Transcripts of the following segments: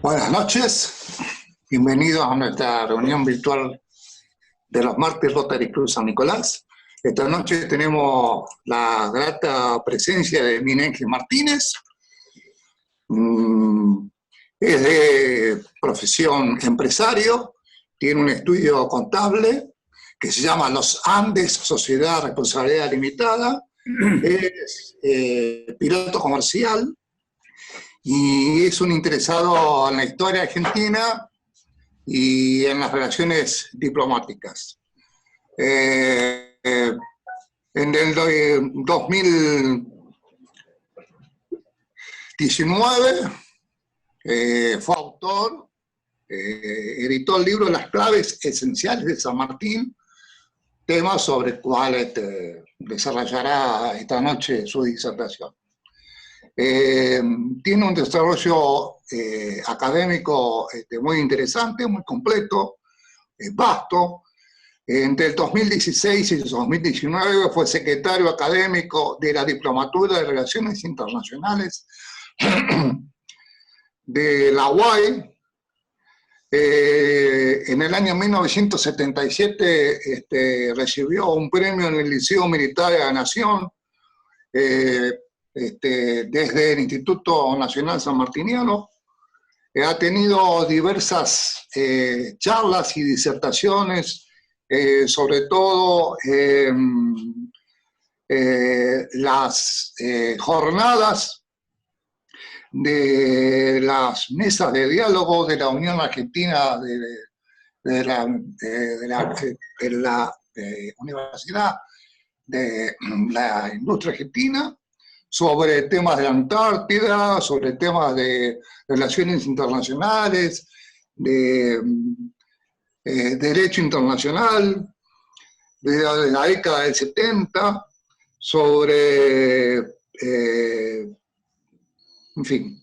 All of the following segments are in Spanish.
Buenas noches, bienvenidos a nuestra reunión virtual de los martes Rotary Club San Nicolás. Esta noche tenemos la grata presencia de Miguel Martínez. Es de profesión empresario, tiene un estudio contable que se llama Los Andes, Sociedad Responsabilidad Limitada, es piloto comercial y es un interesado en la historia argentina y en las relaciones diplomáticas. En el 2019 fue autor, editó el libro Las claves esenciales de San Martín, tema sobre el cual desarrollará esta noche su disertación. Tiene un desarrollo académico muy interesante, muy completo, vasto. Entre el 2016 y el 2019 fue secretario académico de la Diplomatura de Relaciones Internacionales de la UAI. En el año 1977 recibió un premio en el Liceo Militar de la Nación, desde el Instituto Nacional Sanmartiniano. Ha tenido diversas charlas y disertaciones, sobre todo las jornadas de las mesas de diálogo de la Unión Argentina de la Universidad de la Industria Argentina, sobre temas de la Antártida, sobre temas de relaciones internacionales, de derecho internacional, de la década del 70, sobre, en fin,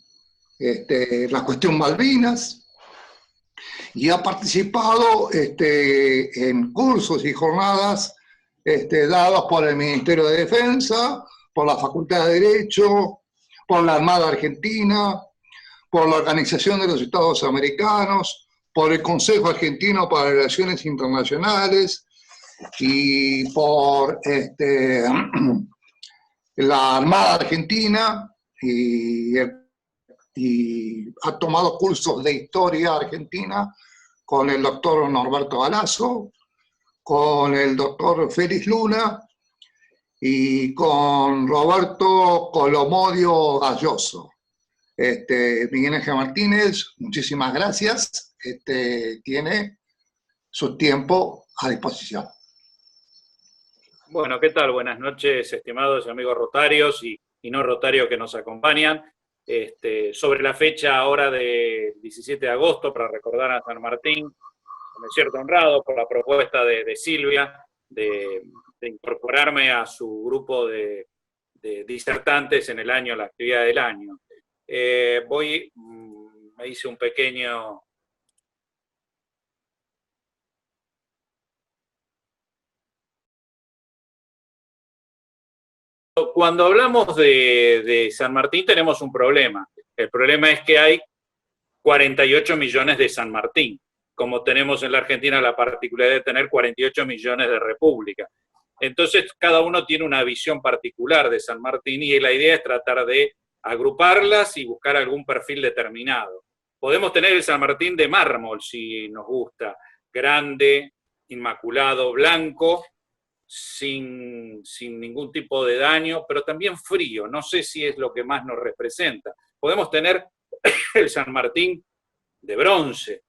la cuestión Malvinas, y ha participado en cursos y jornadas dados por el Ministerio de Defensa, por la Facultad de Derecho, por la Armada Argentina, por la Organización de los Estados Americanos, por el Consejo Argentino para Relaciones Internacionales y por la Armada Argentina, y ha tomado cursos de historia argentina con el doctor Norberto Galazo, con el doctor Félix Luna y con Roberto Colomodio Galloso. Miguel Ángel Martínez, muchísimas gracias. Tiene su tiempo a disposición. Bueno, ¿qué tal? Buenas noches, estimados amigos rotarios y no rotarios que nos acompañan. Sobre la fecha ahora de 17 de agosto, para recordar a San Martín, me siento honrado por la propuesta de Silvia de incorporarme a su grupo de disertantes en el año, la actividad del año. Me hice un pequeño... Cuando hablamos de San Martín tenemos un problema. El problema es que hay 48 millones de San Martín, como tenemos en la Argentina la particularidad de tener 48 millones de república. Entonces, cada uno tiene una visión particular de San Martín y la idea es tratar de agruparlas y buscar algún perfil determinado. Podemos tener el San Martín de mármol, si nos gusta, grande, inmaculado, blanco, sin ningún tipo de daño, pero también frío, no sé si es lo que más nos representa. Podemos tener el San Martín de bronce,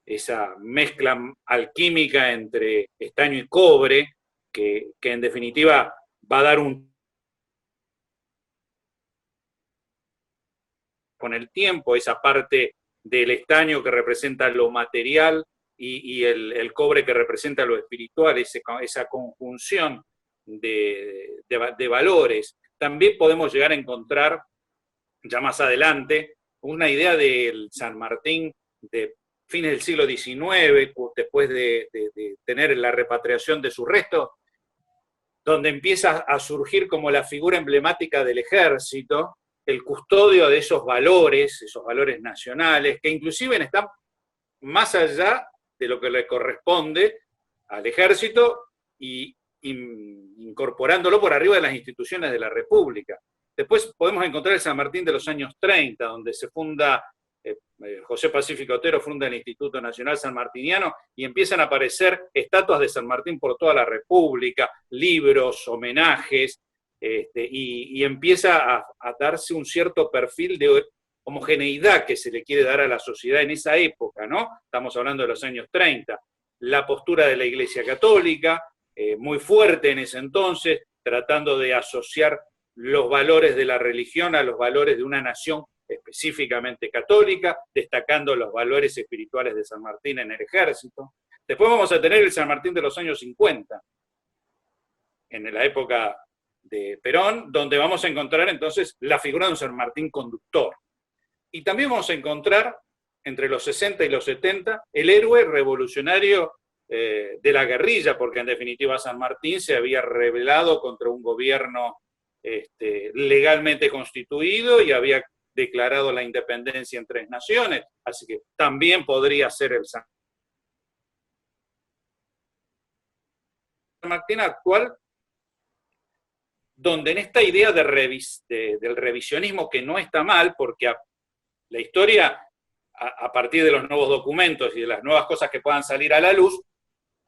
esa mezcla alquímica entre estaño y cobre, que en definitiva va a dar con el tiempo, esa parte del estaño que representa lo material y el cobre que representa lo espiritual, esa conjunción de valores. También podemos llegar a encontrar, ya más adelante, una idea del San Martín de fines del siglo XIX, después de tener la repatriación de sus restos, donde empieza a surgir como la figura emblemática del ejército, el custodio de esos valores nacionales, que inclusive están más allá de lo que le corresponde al ejército y incorporándolo por arriba de las instituciones de la República. Después podemos encontrar el San Martín de los años 30, donde se funda, José Pacífico Otero funda el Instituto Nacional Sanmartiniano y empiezan a aparecer estatuas de San Martín por toda la República, libros, homenajes, y empieza a darse un cierto perfil de homogeneidad que se le quiere dar a la sociedad en esa época, ¿no? Estamos hablando de los años 30. La postura de la Iglesia Católica, muy fuerte en ese entonces, tratando de asociar los valores de la religión a los valores de una nación específicamente católica, destacando los valores espirituales de San Martín en el ejército. Después vamos a tener el San Martín de los años 50, en la época de Perón, donde vamos a encontrar entonces la figura de un San Martín conductor. Y también vamos a encontrar, entre los 60 y los 70, el héroe revolucionario de la guerrilla, porque en definitiva San Martín se había rebelado contra un gobierno legalmente constituido y había declarado la independencia en 3 naciones, así que también podría ser el San Martín actual, donde en esta idea del revisionismo, que no está mal, porque la historia, a partir de los nuevos documentos y de las nuevas cosas que puedan salir a la luz,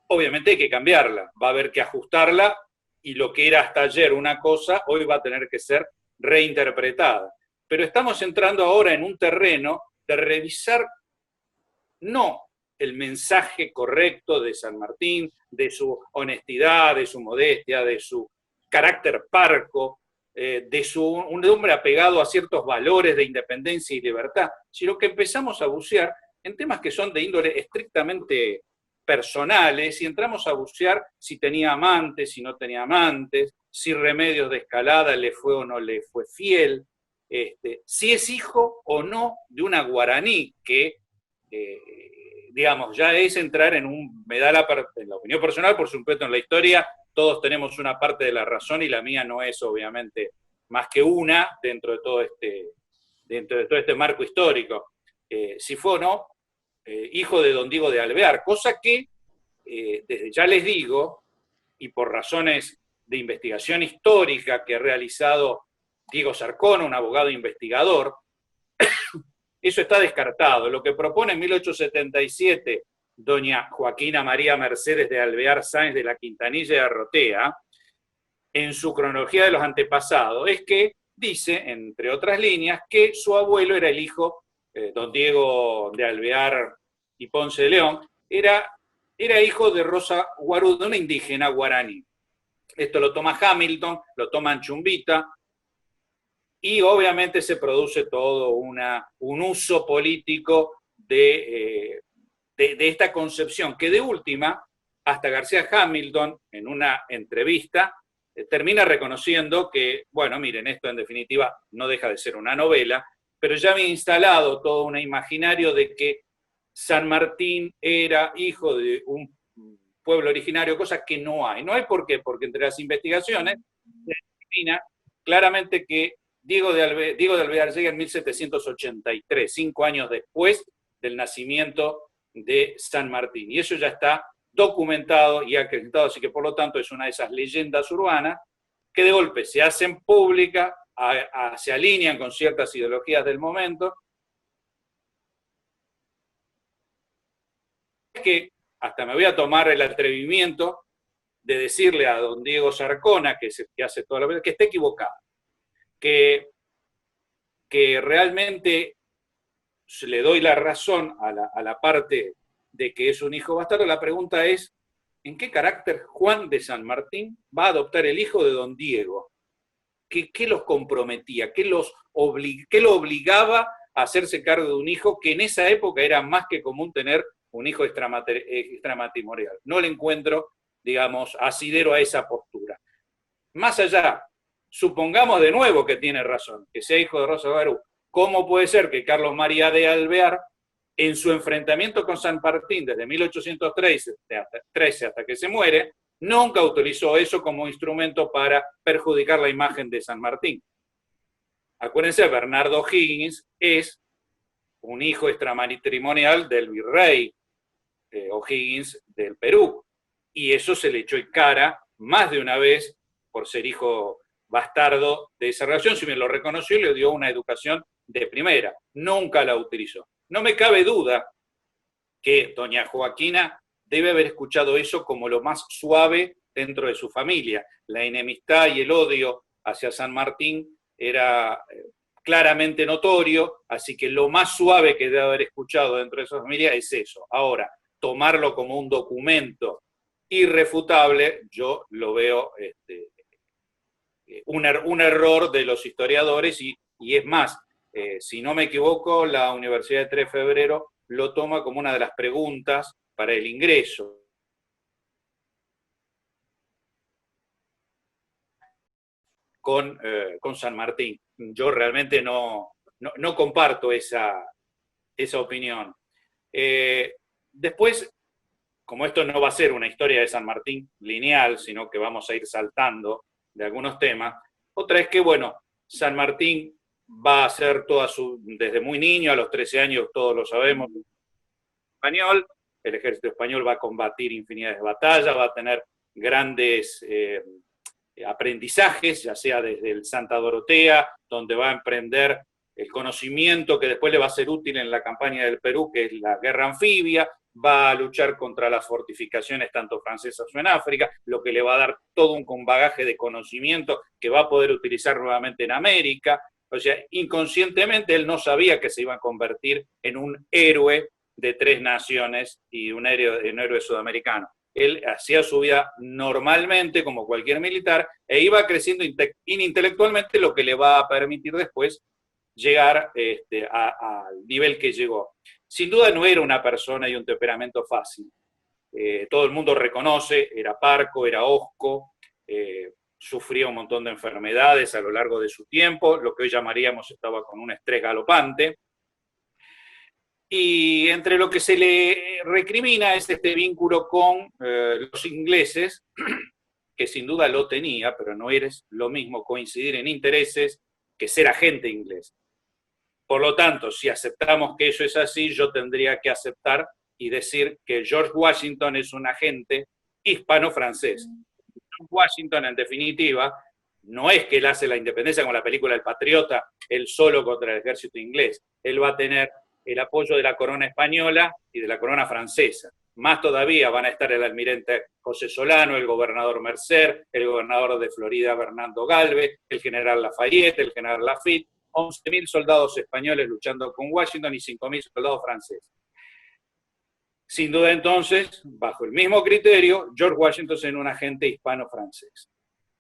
obviamente hay que cambiarla, va a haber que ajustarla, y lo que era hasta ayer una cosa, hoy va a tener que ser reinterpretada. Pero estamos entrando ahora en un terreno de revisar no el mensaje correcto de San Martín, de su honestidad, de su modestia, de su carácter parco, de un hombre apegado a ciertos valores de independencia y libertad, sino que empezamos a bucear en temas que son de índole estrictamente personales, y entramos a bucear si tenía amantes, si no tenía amantes, si Remedios de Escalada le fue o no le fue fiel, si es hijo o no de una guaraní, que digamos, ya es entrar en en la opinión personal, por supuesto en la historia, todos tenemos una parte de la razón y la mía no es obviamente más que una dentro de todo este marco histórico. Si fue o no hijo de don Diego de Alvear, cosa que desde ya les digo, y por razones de investigación histórica que ha realizado Diego Zarcona, un abogado investigador, eso está descartado. Lo que propone en 1877 doña Joaquina María Mercedes de Alvear Sáenz de la Quintanilla de Arrotea, en su cronología de los antepasados, es que dice, entre otras líneas, que su abuelo era el hijo, don Diego de Alvear y Ponce de León, era hijo de Rosa Guarú, de una indígena guaraní. Esto lo toma Hamilton, lo toma Chumbita, y obviamente se produce todo un uso político de esta concepción, que de última, hasta García Hamilton, en una entrevista, termina reconociendo que, bueno, miren, esto en definitiva no deja de ser una novela, pero ya había instalado todo un imaginario de que San Martín era hijo de un pueblo originario, cosa que no hay. No hay por qué, porque entre las investigaciones se determina claramente que Diego de Alvear llega en 1783, 5 años después del nacimiento de San Martín. Y eso ya está documentado y acreditado, así que por lo tanto es una de esas leyendas urbanas que de golpe se hacen públicas, se alinean con ciertas ideologías del momento. Es que hasta me voy a tomar el atrevimiento de decirle a don Diego Zarcona, que hace toda la vida, que está equivocado, que realmente le doy la razón a la parte de que es un hijo bastardo. La pregunta es, ¿en qué carácter Juan de San Martín va a adoptar el hijo de don Diego? ¿Qué los comprometía? ¿Qué lo obligaba a hacerse cargo de un hijo que en esa época era más que común tener un hijo extramatrimonial? No le encuentro, digamos, asidero a esa postura. Más allá, supongamos de nuevo que tiene razón, que sea hijo de Rosa Guarú. ¿Cómo puede ser que Carlos María de Alvear, en su enfrentamiento con San Martín desde 1813 hasta que se muere, nunca utilizó eso como instrumento para perjudicar la imagen de San Martín? Acuérdense, Bernardo O'Higgins es un hijo extramatrimonial del virrey O'Higgins del Perú, y eso se le echó en cara más de una vez por ser hijo bastardo de esa relación. Si bien lo reconoció y le dio una educación de primera, nunca la utilizó. No me cabe duda que doña Joaquina debe haber escuchado eso como lo más suave dentro de su familia. La enemistad y el odio hacia San Martín era claramente notorio, así que lo más suave que debe haber escuchado dentro de su familia es eso. Ahora, tomarlo como un documento irrefutable, yo lo veo un error de los historiadores, y es más, si no me equivoco, la Universidad de 3 de Febrero lo toma como una de las preguntas para el ingreso. Con San Martín. Yo realmente no comparto esa opinión. Después, como esto no va a ser una historia de San Martín lineal, sino que vamos a ir saltando de algunos temas, otra es que, bueno, San Martín va a ser desde muy niño, a los 13 años, todos lo sabemos, español, el ejército español va a combatir infinidad de batallas, va a tener grandes aprendizajes, ya sea desde el Santa Dorotea, donde va a emprender el conocimiento que después le va a ser útil en la campaña del Perú, que es la guerra anfibia, va a luchar contra las fortificaciones tanto francesas o en África, lo que le va a dar todo un bagaje de conocimiento que va a poder utilizar nuevamente en América. O sea, inconscientemente él no sabía que se iba a convertir en un héroe de 3 naciones y un héroe sudamericano. Él hacía su vida normalmente, como cualquier militar, e iba creciendo intelectualmente, lo que le va a permitir después llegar al nivel que llegó. Sin duda no era una persona y un temperamento fácil. Todo el mundo reconoce, era parco, era hosco, sufría un montón de enfermedades a lo largo de su tiempo, lo que hoy llamaríamos estaba con un estrés galopante. Y entre lo que se le recrimina es este vínculo con los ingleses, que sin duda lo tenía, pero no es lo mismo coincidir en intereses que ser agente inglés. Por lo tanto, si aceptamos que eso es así, yo tendría que aceptar y decir que George Washington es un agente hispano-francés. George Washington, en definitiva, no es que él hace la independencia como la película El Patriota, él solo contra el ejército inglés. Él va a tener el apoyo de la corona española y de la corona francesa. Más todavía van a estar el almirante José Solano, el gobernador Mercer, el gobernador de Florida Bernardo Galvez, el general Lafayette, el general Lafitte, 11.000 soldados españoles luchando con Washington y 5.000 soldados franceses. Sin duda entonces, bajo el mismo criterio, George Washington es un agente hispano-francés.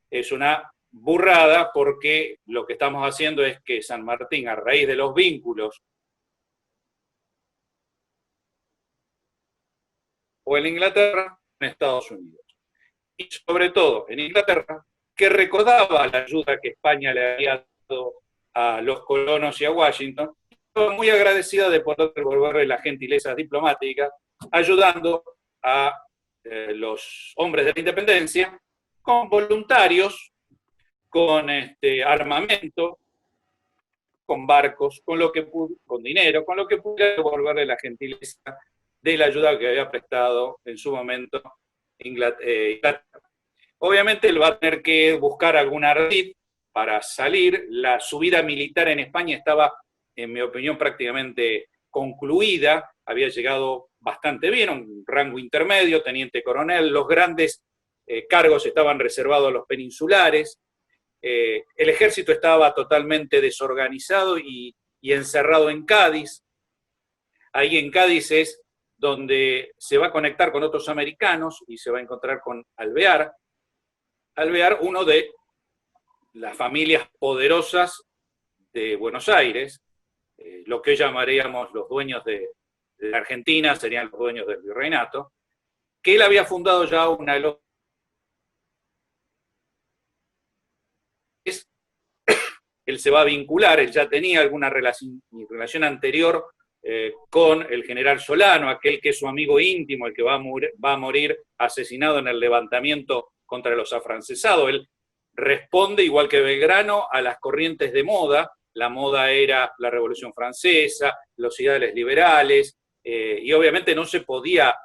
Es una burrada porque lo que estamos haciendo es que San Martín, a raíz de los vínculos o en Inglaterra, en Estados Unidos. Y sobre todo en Inglaterra, que recordaba la ayuda que España le había dado a los colonos y a Washington, estaba muy agradecida de poder devolverle las gentilezas diplomáticas, ayudando a los hombres de la independencia con voluntarios, con armamento, con barcos, con dinero, con lo que pudiera devolverle la gentileza de la ayuda que había prestado en su momento Inglaterra. Obviamente él va a tener que buscar algún ardid para salir. Su vida militar en España estaba, en mi opinión, prácticamente concluida, había llegado bastante bien, un rango intermedio, teniente coronel, los grandes cargos estaban reservados a los peninsulares, el ejército estaba totalmente desorganizado y encerrado en Cádiz. Ahí en Cádiz es donde se va a conectar con otros americanos y se va a encontrar con Alvear. Alvear, uno de las familias poderosas de Buenos Aires, lo que hoy llamaríamos los dueños de la Argentina, serían los dueños del virreinato, que él había fundado ya una... Él se va a vincular, él ya tenía alguna relación anterior con el general Solano, aquel que es su amigo íntimo, el que va a morir asesinado en el levantamiento contra los afrancesados. Él responde, igual que Belgrano, a las corrientes de moda, la moda era la Revolución Francesa, los ideales liberales, y obviamente no se podía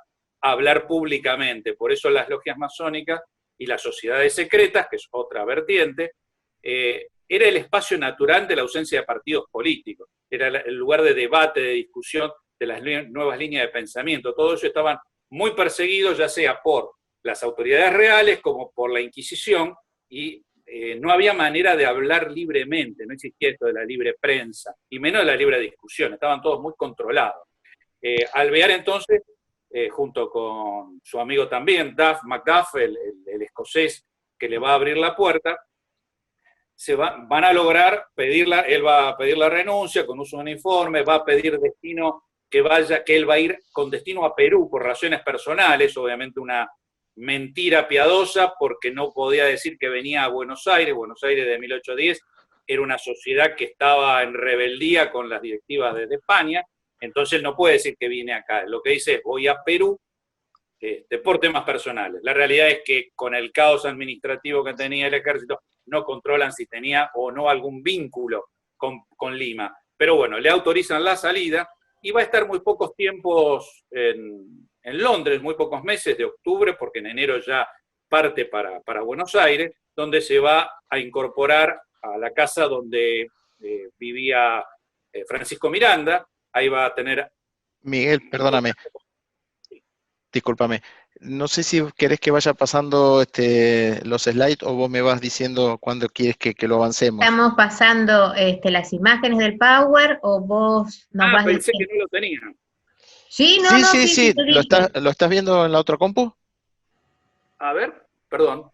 hablar públicamente, por eso las logias masónicas y las sociedades secretas, que es otra vertiente, era el espacio natural de la ausencia de partidos políticos, era el lugar de debate, de discusión de las nuevas líneas de pensamiento. Todos ellos estaban muy perseguidos, ya sea por las autoridades reales como por la Inquisición, y no había manera de hablar libremente, no existía esto de la libre prensa, y menos de la libre discusión, estaban todos muy controlados. Alvear entonces, junto con su amigo también, Macduff, el escocés que le va a abrir la puerta, van a lograr pedirla, él va a pedir la renuncia con uso de uniforme, va a pedir destino que él va a ir con destino a Perú por razones personales, obviamente una mentira piadosa, porque no podía decir que venía a Buenos Aires de 1810, era una sociedad que estaba en rebeldía con las directivas de España, entonces no puede decir que viene acá, lo que dice es voy a Perú por temas personales. La realidad es que con el caos administrativo que tenía el ejército, no controlan si tenía o no algún vínculo con Lima. Pero bueno, le autorizan la salida y va a estar muy pocos tiempos en Londres, muy pocos meses de octubre, porque en enero ya parte para Buenos Aires, donde se va a incorporar a la casa donde vivía Francisco Miranda. Ahí va a tener... Miguel, perdóname, discúlpame. No sé si querés que vaya pasando los slides o vos me vas diciendo cuándo quieres que lo avancemos. Estamos pasando las imágenes del Power o vos nos vas pensé diciendo. que no lo tenía. Sí, no, sí. ¿Lo estás viendo en la otra compu? A ver, perdón.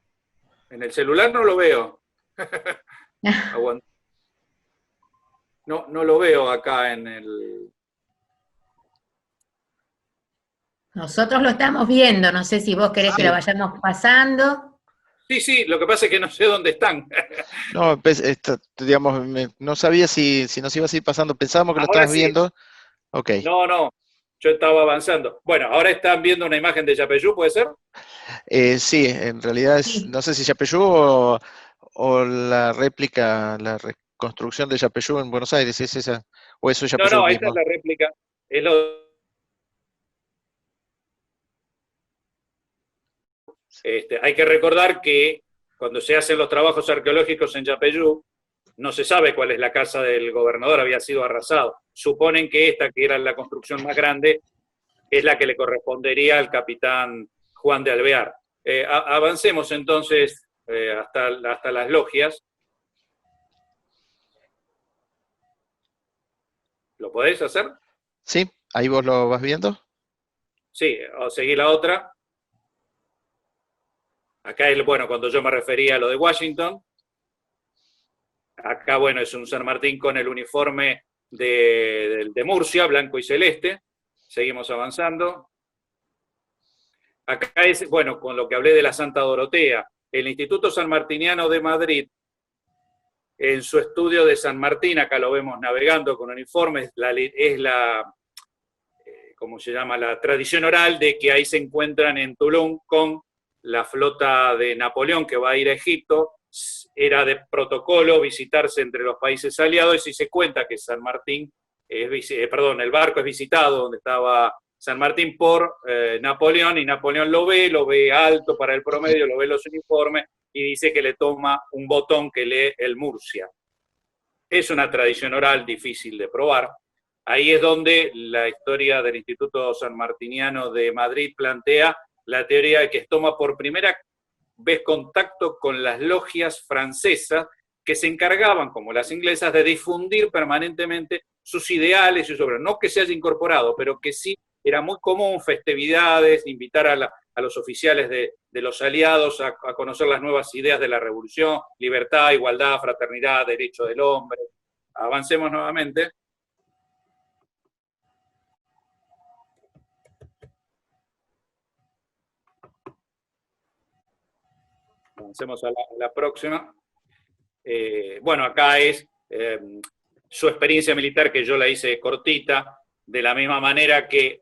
En el celular no lo veo. No lo veo acá en el... Nosotros lo estamos viendo, no sé si vos querés que lo vayamos pasando. Sí, lo que pasa es que no sé dónde están. No, digamos, no sabía si nos ibas a ir pasando, pensábamos que lo Ahora estabas sí. viendo. Ok. No, yo estaba avanzando. Bueno, ahora están viendo una imagen de Yapeyú, ¿puede ser? Sí, en realidad es, no sé si Yapeyú o la réplica, la reconstrucción de Yapeyú en Buenos Aires, ¿es esa? ¿O eso es Yapeyú No, mismo? esta es la réplica. Hay que recordar que cuando se hacen los trabajos arqueológicos en Yapeyú, no se sabe cuál es la casa del gobernador, había sido arrasado. Suponen que esta, que era la construcción más grande, es la que le correspondería al capitán Juan de Alvear. Avancemos entonces hasta las logias. ¿Lo podés hacer? Sí, ahí vos lo vas viendo. Sí, o seguí la otra. Acá, cuando yo me refería a lo de Washington, acá, es un San Martín con el uniforme de Murcia, blanco y celeste. Seguimos avanzando. Acá es, con lo que hablé de la Santa Dorotea, el Instituto Sanmartiniano de Madrid, en su estudio de San Martín, acá lo vemos navegando con uniformes, es la ¿cómo se llama? La tradición oral de que ahí se encuentran en Tulum con la flota de Napoleón que va a ir a Egipto. Era de protocolo visitarse entre los países aliados y se cuenta que San Martín, el barco es visitado donde estaba San Martín por Napoleón, y Napoleón lo ve alto para el promedio, lo ve los uniformes y dice que le toma un botón que lee el Murcia. Es una tradición oral difícil de probar. Ahí es donde la historia del Instituto Sanmartiniano de Madrid plantea la teoría de que toma por primera vez contacto con las logias francesas que se encargaban, como las inglesas, de difundir permanentemente sus ideales y sus obras. No que se haya incorporado, pero que sí era muy común festividades, invitar a los oficiales de los aliados a conocer las nuevas ideas de la revolución, libertad, igualdad, fraternidad, derecho del hombre. Avancemos nuevamente. Avancemos a la próxima. Acá es su experiencia militar, que yo la hice cortita, de la misma manera que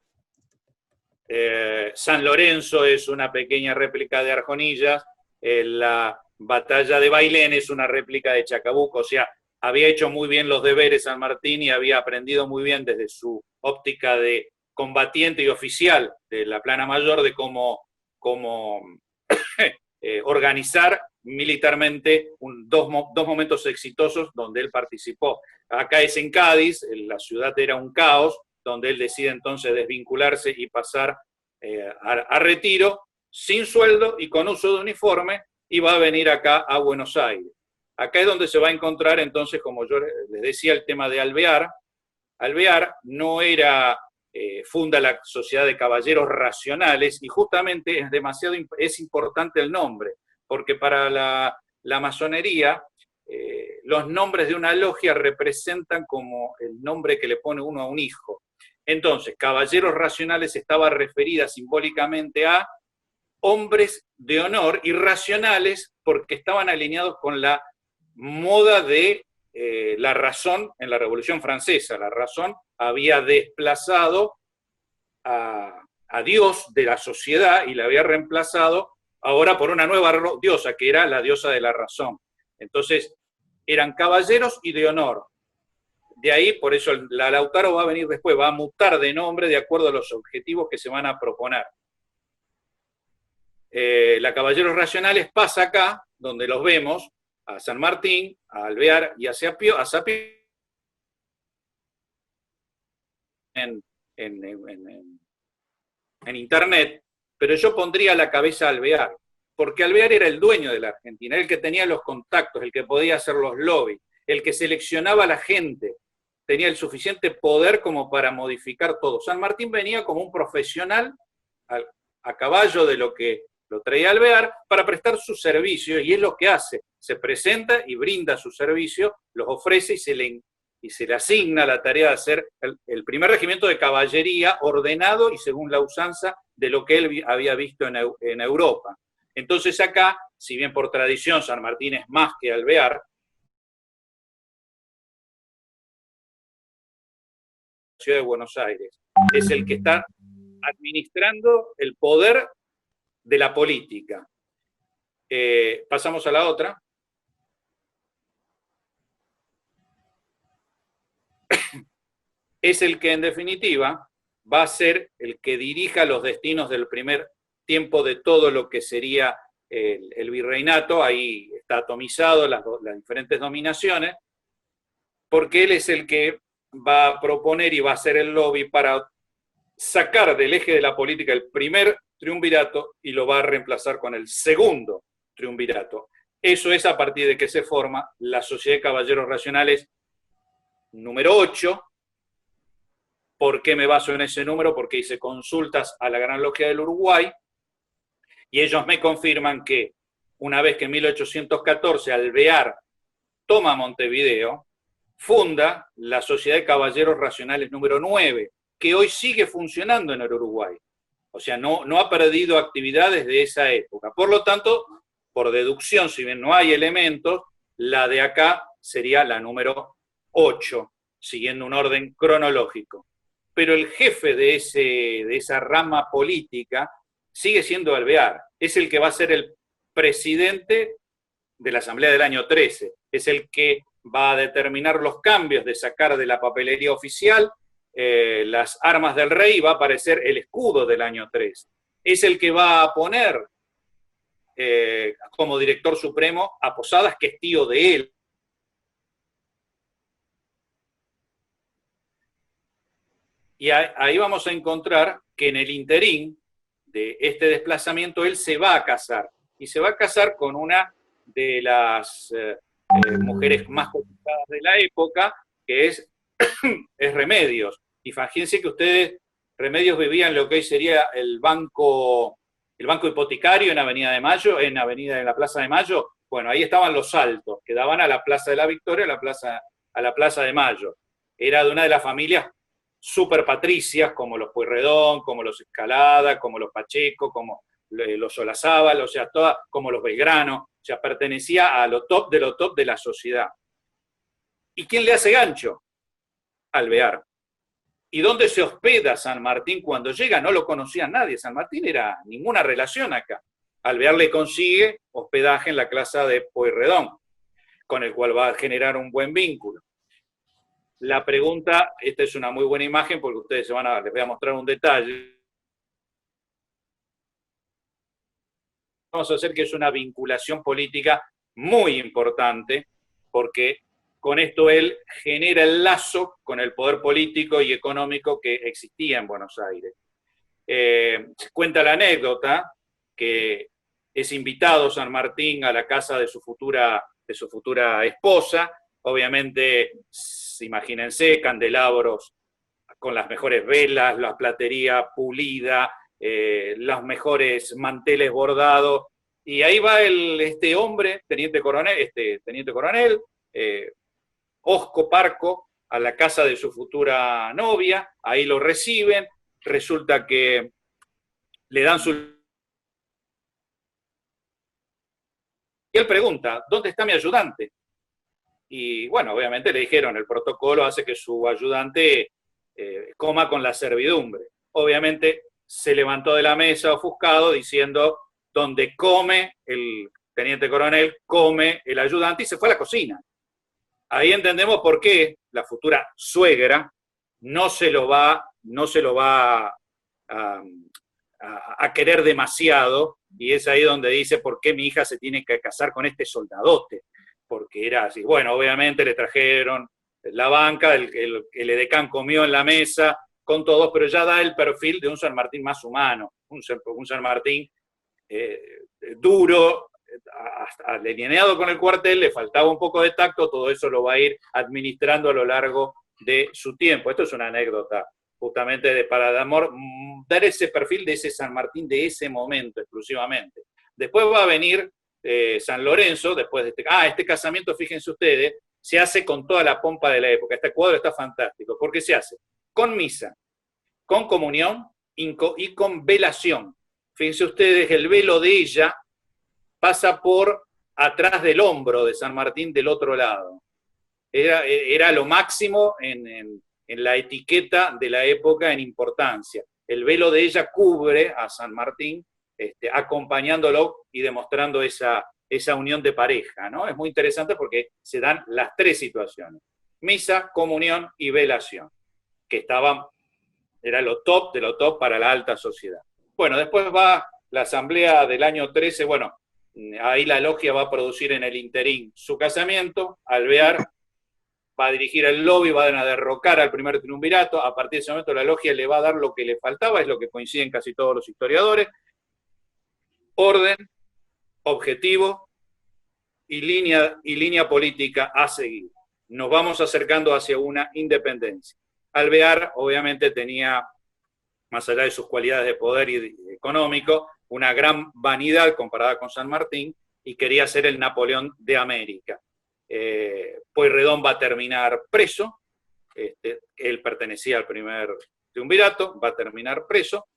San Lorenzo es una pequeña réplica de Arjonillas, la batalla de Bailén es una réplica de Chacabuco, o sea, había hecho muy bien los deberes San Martín y había aprendido muy bien desde su óptica de combatiente y oficial de la plana mayor de cómo organizar militarmente dos momentos exitosos donde él participó. Acá es en Cádiz, la ciudad era un caos, donde él decide entonces desvincularse y pasar a retiro, sin sueldo y con uso de uniforme, y va a venir acá a Buenos Aires. Acá es donde se va a encontrar entonces, como yo les decía, el tema de Alvear. Alvear no era, funda la Sociedad de Caballeros Racionales, y justamente es importante el nombre, porque para la masonería, los nombres de una logia representan como el nombre que le pone uno a un hijo. Entonces, Caballeros Racionales estaba referida simbólicamente a hombres de honor, y racionales porque estaban alineados con la moda de la razón en la Revolución Francesa. La razón había desplazado a Dios de la sociedad y la había reemplazado ahora por una nueva diosa, que era la diosa de la razón. Entonces, eran caballeros y de honor. De ahí, por eso la Lautaro va a venir después, va a mutar de nombre de acuerdo a los objetivos que se van a proponer. La Caballeros Racionales pasa acá, donde los vemos, a San Martín, a Alvear y a Sapio en internet, pero yo pondría a la cabeza a Alvear, porque Alvear era el dueño de la Argentina, el que tenía los contactos, el que podía hacer los lobbies, el que seleccionaba a la gente, tenía el suficiente poder como para modificar todo. San Martín venía como un profesional a caballo de lo que lo traía Alvear para prestar sus servicios, y es lo que hace, se presenta y brinda su servicio, los ofrece y se le asigna la tarea de hacer el primer regimiento de caballería ordenado y según la usanza de lo que él había visto en Europa. Entonces acá, si bien por tradición San Martín es más que Alvear, Ciudad de Buenos Aires, es el que está administrando el poder de la política. Pasamos a la otra. Es el que en definitiva va a ser el que dirija los destinos del primer tiempo de todo lo que sería el virreinato. Ahí está atomizado las diferentes dominaciones, porque él es el que va a proponer y va a hacer el lobby para sacar del eje de la política el primer triunvirato y lo va a reemplazar con el segundo triunvirato. Eso es a partir de que se forma la Sociedad de Caballeros Racionales número 8. ¿Por qué me baso en ese número? Porque hice consultas a la Gran Logia del Uruguay y ellos me confirman que una vez que en 1814 Alvear toma Montevideo, funda la Sociedad de Caballeros Racionales número 9, que hoy sigue funcionando en el Uruguay. O sea, no ha perdido actividades de esa época. Por lo tanto, por deducción, si bien no hay elementos, la de acá sería la número 8, siguiendo un orden cronológico. Pero el jefe de esa rama política sigue siendo Alvear. Es el que va a ser el presidente de la Asamblea del año 13. Es el que va a determinar los cambios de sacar de la papelería oficial las armas del rey, y va a aparecer el escudo del año 3. Es el que va a poner como director supremo a Posadas, que es tío de él. Y ahí vamos a encontrar que en el interín de este desplazamiento él se va a casar, y se va a casar con una de las mujeres más cotizadas de la época, que es Remedios. Y fíjense que ustedes, Remedios vivía en lo que hoy sería el banco hipotecario en Avenida de Mayo, en la Plaza de Mayo. Bueno, ahí estaban los Altos, que daban a la Plaza de la Victoria, a la Plaza de Mayo. Era de una de las familias super patricias, como los Pueyrredón, como los Escalada, como los Pacheco, como los Solazábal, o sea, como los Belgrano. O sea, pertenecía a lo top de la sociedad. ¿Y quién le hace gancho? Alvear. ¿Y dónde se hospeda San Martín cuando llega? No lo conocía nadie. San Martín era ninguna relación acá. Alvear le consigue hospedaje en la casa de Pueyrredón. con el cual va a generar un buen vínculo. La pregunta, esta es una muy buena imagen porque ustedes les voy a mostrar un detalle. Vamos a hacer que es una vinculación política muy importante, porque con esto él genera el lazo con el poder político y económico que existía en Buenos Aires. Cuenta la anécdota que es invitado San Martín a la casa de su futura esposa. Obviamente, imagínense, candelabros con las mejores velas, la platería pulida, los mejores manteles bordados, y ahí va este hombre, teniente coronel, Osco Parco, a la casa de su futura novia. Ahí lo reciben, resulta que le dan su... Y él pregunta, ¿dónde está mi ayudante? Y bueno, obviamente le dijeron, el protocolo hace que su ayudante coma con la servidumbre. Obviamente se levantó de la mesa ofuscado diciendo, donde come el teniente coronel, come el ayudante, y se fue a la cocina. Ahí entendemos por qué la futura suegra no se lo va a querer demasiado, y es ahí donde dice, ¿por qué mi hija se tiene que casar con este soldadote? Porque era así. Bueno, obviamente le trajeron la banca, el edecán comió en la mesa con todos, pero ya da el perfil de un San Martín más humano, un San Martín duro, alineado con el cuartel, le faltaba un poco de tacto, todo eso lo va a ir administrando a lo largo de su tiempo. Esto es una anécdota justamente para dar ese perfil de ese San Martín de ese momento exclusivamente. Después va a venir San Lorenzo, después de este casamiento, fíjense ustedes, se hace con toda la pompa de la época. Este cuadro está fantástico, porque se hace con misa, con comunión y con velación. Fíjense ustedes, el velo de ella pasa por atrás del hombro de San Martín del otro lado. Era lo máximo en la etiqueta de la época en importancia. El velo de ella cubre a San Martín, acompañándolo y demostrando esa unión de pareja, ¿no? Es muy interesante porque se dan las tres situaciones: misa, comunión y velación, que era lo top de lo top para la alta sociedad. Bueno, después va la asamblea del año 13, bueno, ahí la logia va a producir en el interín su casamiento. Alvear va a dirigir el lobby, van a derrocar al primer triunvirato. A partir de ese momento la logia le va a dar lo que le faltaba, es lo que coinciden casi todos los historiadores: orden, objetivo y línea política a seguir. Nos vamos acercando hacia una independencia. Alvear obviamente tenía, más allá de sus cualidades de poder y económico, una gran vanidad comparada con San Martín, y quería ser el Napoleón de América. Pueyrredón va a terminar preso, él pertenecía al primer triunvirato, va a terminar preso.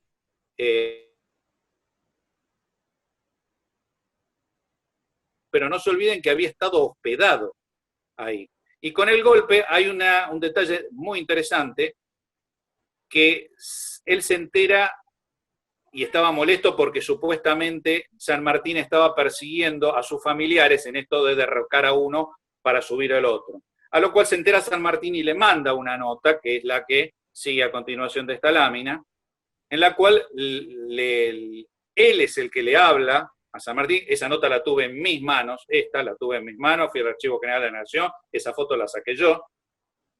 Pero no se olviden que había estado hospedado ahí. Y con el golpe hay un detalle muy interesante, que él se entera y estaba molesto porque supuestamente San Martín estaba persiguiendo a sus familiares en esto de derrocar a uno para subir al otro. A lo cual se entera San Martín y le manda una nota, que es la que sigue a continuación de esta lámina, en la cual él es el que le habla a San Martín. Esa nota la tuve en mis manos, la tuve en mis manos, fui al Archivo General de la Nación, esa foto la saqué yo.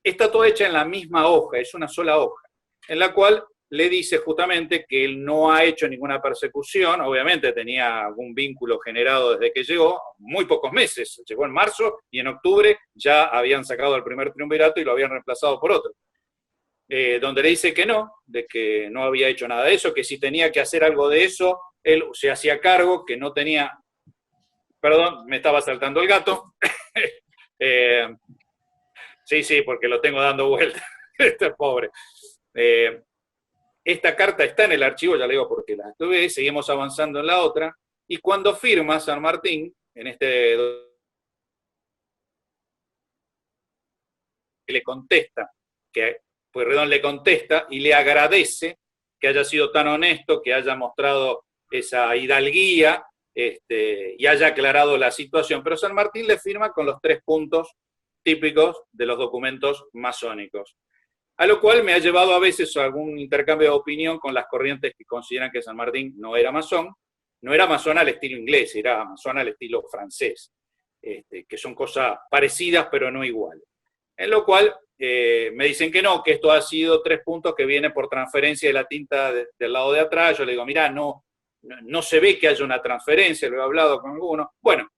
Está toda hecha en la misma hoja, es una sola hoja, en la cual le dice justamente que él no ha hecho ninguna persecución. Obviamente tenía algún vínculo generado desde que llegó, muy pocos meses, llegó en marzo y en octubre ya habían sacado al primer triunvirato y lo habían reemplazado por otro. Donde le dice que no, de que no había hecho nada de eso, que si tenía que hacer algo de eso, él se hacía cargo, que no tenía... Perdón, me estaba saltando el gato. Sí, porque lo tengo dando vuelta. Este pobre. Esta carta está en el archivo, ya le digo porque la estuve, seguimos avanzando en la otra, y cuando firma San Martín, le contesta, que Pueyrredón le contesta y le agradece que haya sido tan honesto, que haya mostrado esa hidalguía, y haya aclarado la situación, pero San Martín le firma con los 3 puntos típicos de los documentos masónicos, a lo cual me ha llevado a veces a algún intercambio de opinión con las corrientes que consideran que San Martín no era masón al estilo inglés, era masón al estilo francés, que son cosas parecidas pero no iguales. En lo cual me dicen que no, que esto ha sido 3 puntos que vienen por transferencia de la tinta del lado de atrás. Yo le digo, mirá, no se ve que haya una transferencia, lo he hablado con algunos. Bueno,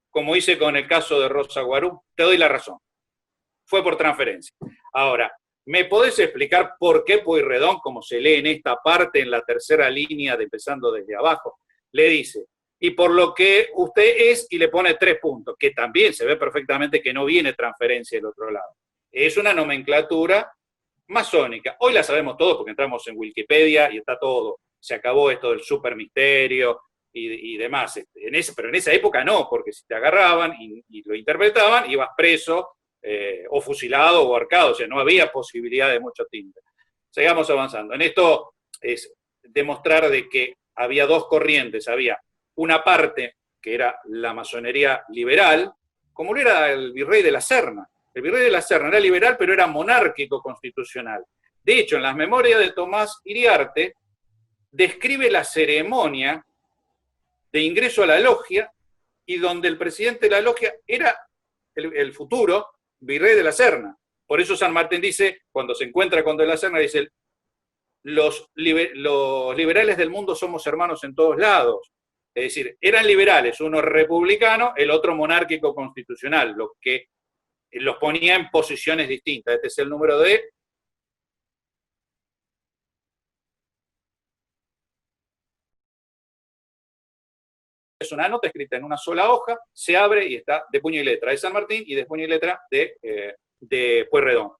como hice con el caso de Rosa Guarú, te doy la razón. Fue por transferencia. Ahora, ¿me podés explicar por qué Pueyrredón, como se lee en esta parte, en la tercera línea, empezando desde abajo, le dice, y por lo que usted es, y le pone 3 puntos, que también se ve perfectamente que no viene transferencia del otro lado? Es una nomenclatura masónica. Hoy la sabemos todo porque entramos en Wikipedia y está todo. Se acabó esto del supermisterio y demás. Pero en esa época no, porque si te agarraban y lo interpretaban, ibas preso o fusilado o ahorcado. O sea, no había posibilidad de mucho tinte. Sigamos avanzando. En esto es demostrar de que había 2 corrientes. Había una parte que era la masonería liberal, como lo era el virrey de la Serna. El virrey de la Serna era liberal, pero era monárquico constitucional. De hecho, en las memorias de Tomás Iriarte, describe la ceremonia de ingreso a la logia, y donde el presidente de la logia era el futuro virrey de la Serna. Por eso San Martín dice, cuando se encuentra con de la Serna, dice, los liberales del mundo somos hermanos en todos lados. Es decir, eran liberales, uno republicano, el otro monárquico constitucional, lo que los ponía en posiciones distintas. Este es el número de... Es una nota escrita en una sola hoja, se abre y está de puño y letra de San Martín y de puño y letra de Pueyrredón.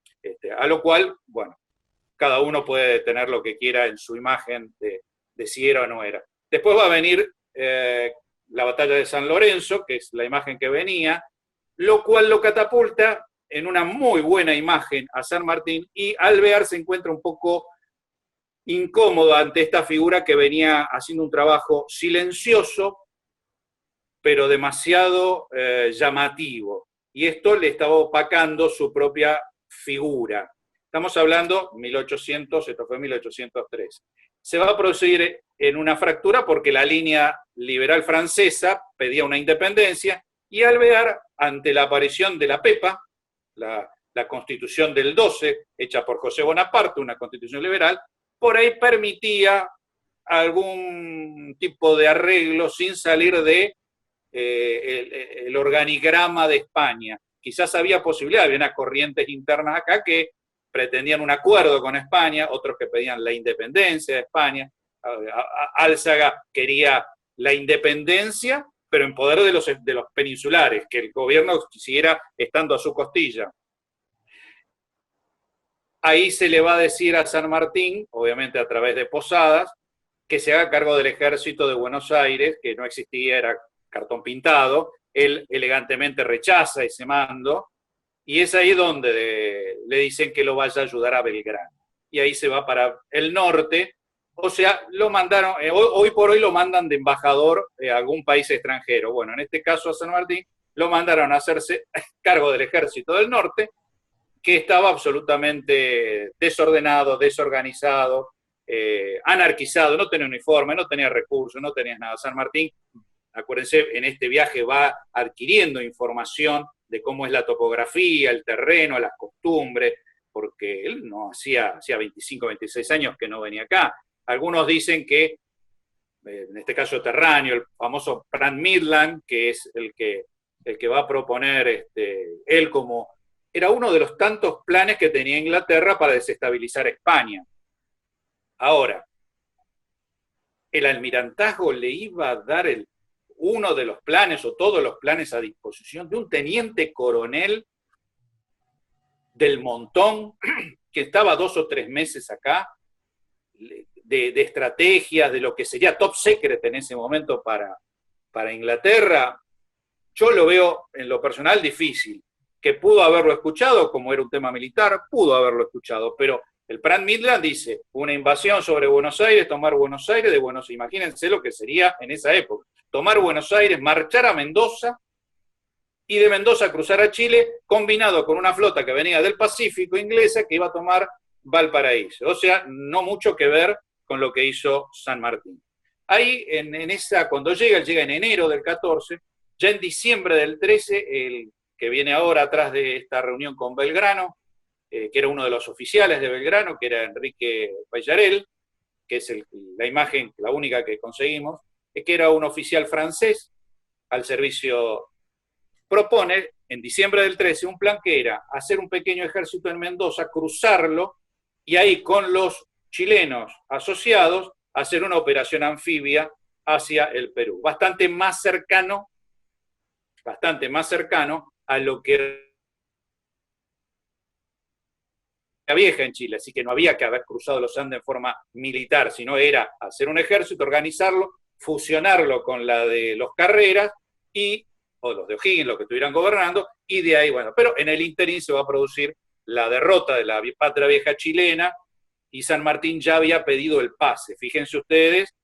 A lo cual, bueno, cada uno puede tener lo que quiera en su imagen de si era o no era. Después va a venir la batalla de San Lorenzo, que es la imagen que venía, lo cual lo catapulta en una muy buena imagen a San Martín, y Alvear se encuentra un poco incómodo ante esta figura que venía haciendo un trabajo silencioso, pero demasiado llamativo, y esto le estaba opacando su propia figura. Estamos hablando 1800, esto fue 1803. Se va a producir en una fractura porque la línea liberal francesa pedía una independencia, y Alvear, ante la aparición de la PEPA, la Constitución del 12, hecha por José Bonaparte, una constitución liberal, por ahí permitía algún tipo de arreglo sin salir de el organigrama de España. Quizás había posibilidad, había unas corrientes internas acá que pretendían un acuerdo con España, otros que pedían la independencia de España. Álzaga quería la independencia, pero en poder de los peninsulares, que el gobierno siguiera estando a su costilla. Ahí se le va a decir a San Martín, obviamente a través de Posadas, que se haga cargo del ejército de Buenos Aires, que no existía, era cartón pintado. Él elegantemente rechaza ese mando, y es ahí donde le dicen que lo vaya a ayudar a Belgrano. Y ahí se va para el norte. O sea, lo mandaron, hoy por hoy lo mandan de embajador a algún país extranjero. Bueno, en este caso a San Martín lo mandaron a hacerse cargo del ejército del norte, que estaba absolutamente desordenado, desorganizado, anarquizado, no tenía uniforme, no tenía recursos, no tenía nada. San Martín, acuérdense, en este viaje va adquiriendo información de cómo es la topografía, el terreno, las costumbres, porque él no hacía 25, 26 años que no venía acá. Algunos dicen que, en este caso Terráneo, el famoso Plan Midland, que es el que va a proponer él como... Era uno de los tantos planes que tenía Inglaterra para desestabilizar España. Ahora, el almirantazgo le iba a dar uno de los planes o todos los planes a disposición de un teniente coronel del montón que estaba 2 o 3 meses acá, de estrategias, de lo que sería top secret en ese momento para Inglaterra. Yo lo veo en lo personal difícil. Que pudo haberlo escuchado, como era un tema militar, pudo haberlo escuchado, pero el Plan Midland dice una invasión sobre Buenos Aires, tomar Buenos Aires, imagínense lo que sería en esa época. tomar Buenos Aires, marchar a Mendoza, y de Mendoza cruzar a Chile, combinado con una flota que venía del Pacífico inglesa que iba a tomar Valparaíso. O sea, no mucho que ver con lo que hizo San Martín. Ahí, cuando llega en enero del 14, ya en diciembre del 13, el que viene ahora atrás de esta reunión con Belgrano, que era uno de los oficiales de Belgrano, que era Enrique Pellarel, que es la imagen, la única que conseguimos, que era un oficial francés al servicio, propone en diciembre del 13 un plan que era hacer un pequeño ejército en Mendoza, cruzarlo, y ahí con los chilenos asociados, hacer una operación anfibia hacia el Perú, bastante más cercano a lo que era Vieja en Chile, así que no había que haber cruzado los Andes en forma militar, sino era hacer un ejército, organizarlo, fusionarlo con la de los Carreras, o los de O'Higgins, los que estuvieran gobernando, y de ahí, bueno, pero en el ínterin se va a producir la derrota de la Patria Vieja chilena, y San Martín ya había pedido el pase. Fíjense ustedes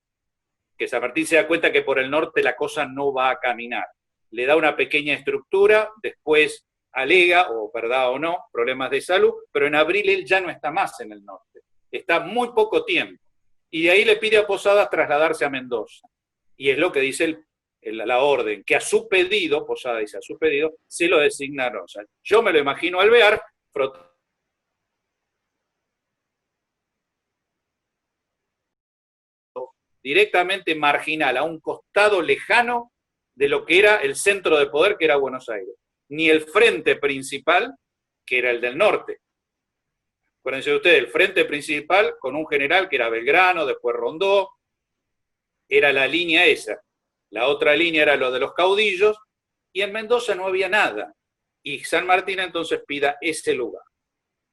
que San Martín se da cuenta que por el norte la cosa no va a caminar. Le da una pequeña estructura, después alega, o verdad o no, problemas de salud, pero en abril él ya no está más en el norte. Está muy poco tiempo. Y de ahí le pide a Posadas trasladarse a Mendoza. Y es lo que dice la orden, que a su pedido, Posada dice, a su pedido, se lo designaron. O sea, yo me lo imagino Alvear, directamente marginal, a un costado lejano de lo que era el centro de poder, que era Buenos Aires. Ni el frente principal, que era el del norte. Acuérdense ustedes, el frente principal con un general que era Belgrano, después Rondó, era la línea esa. La otra línea era lo de los caudillos, y en Mendoza no había nada. Y San Martín entonces pida ese lugar.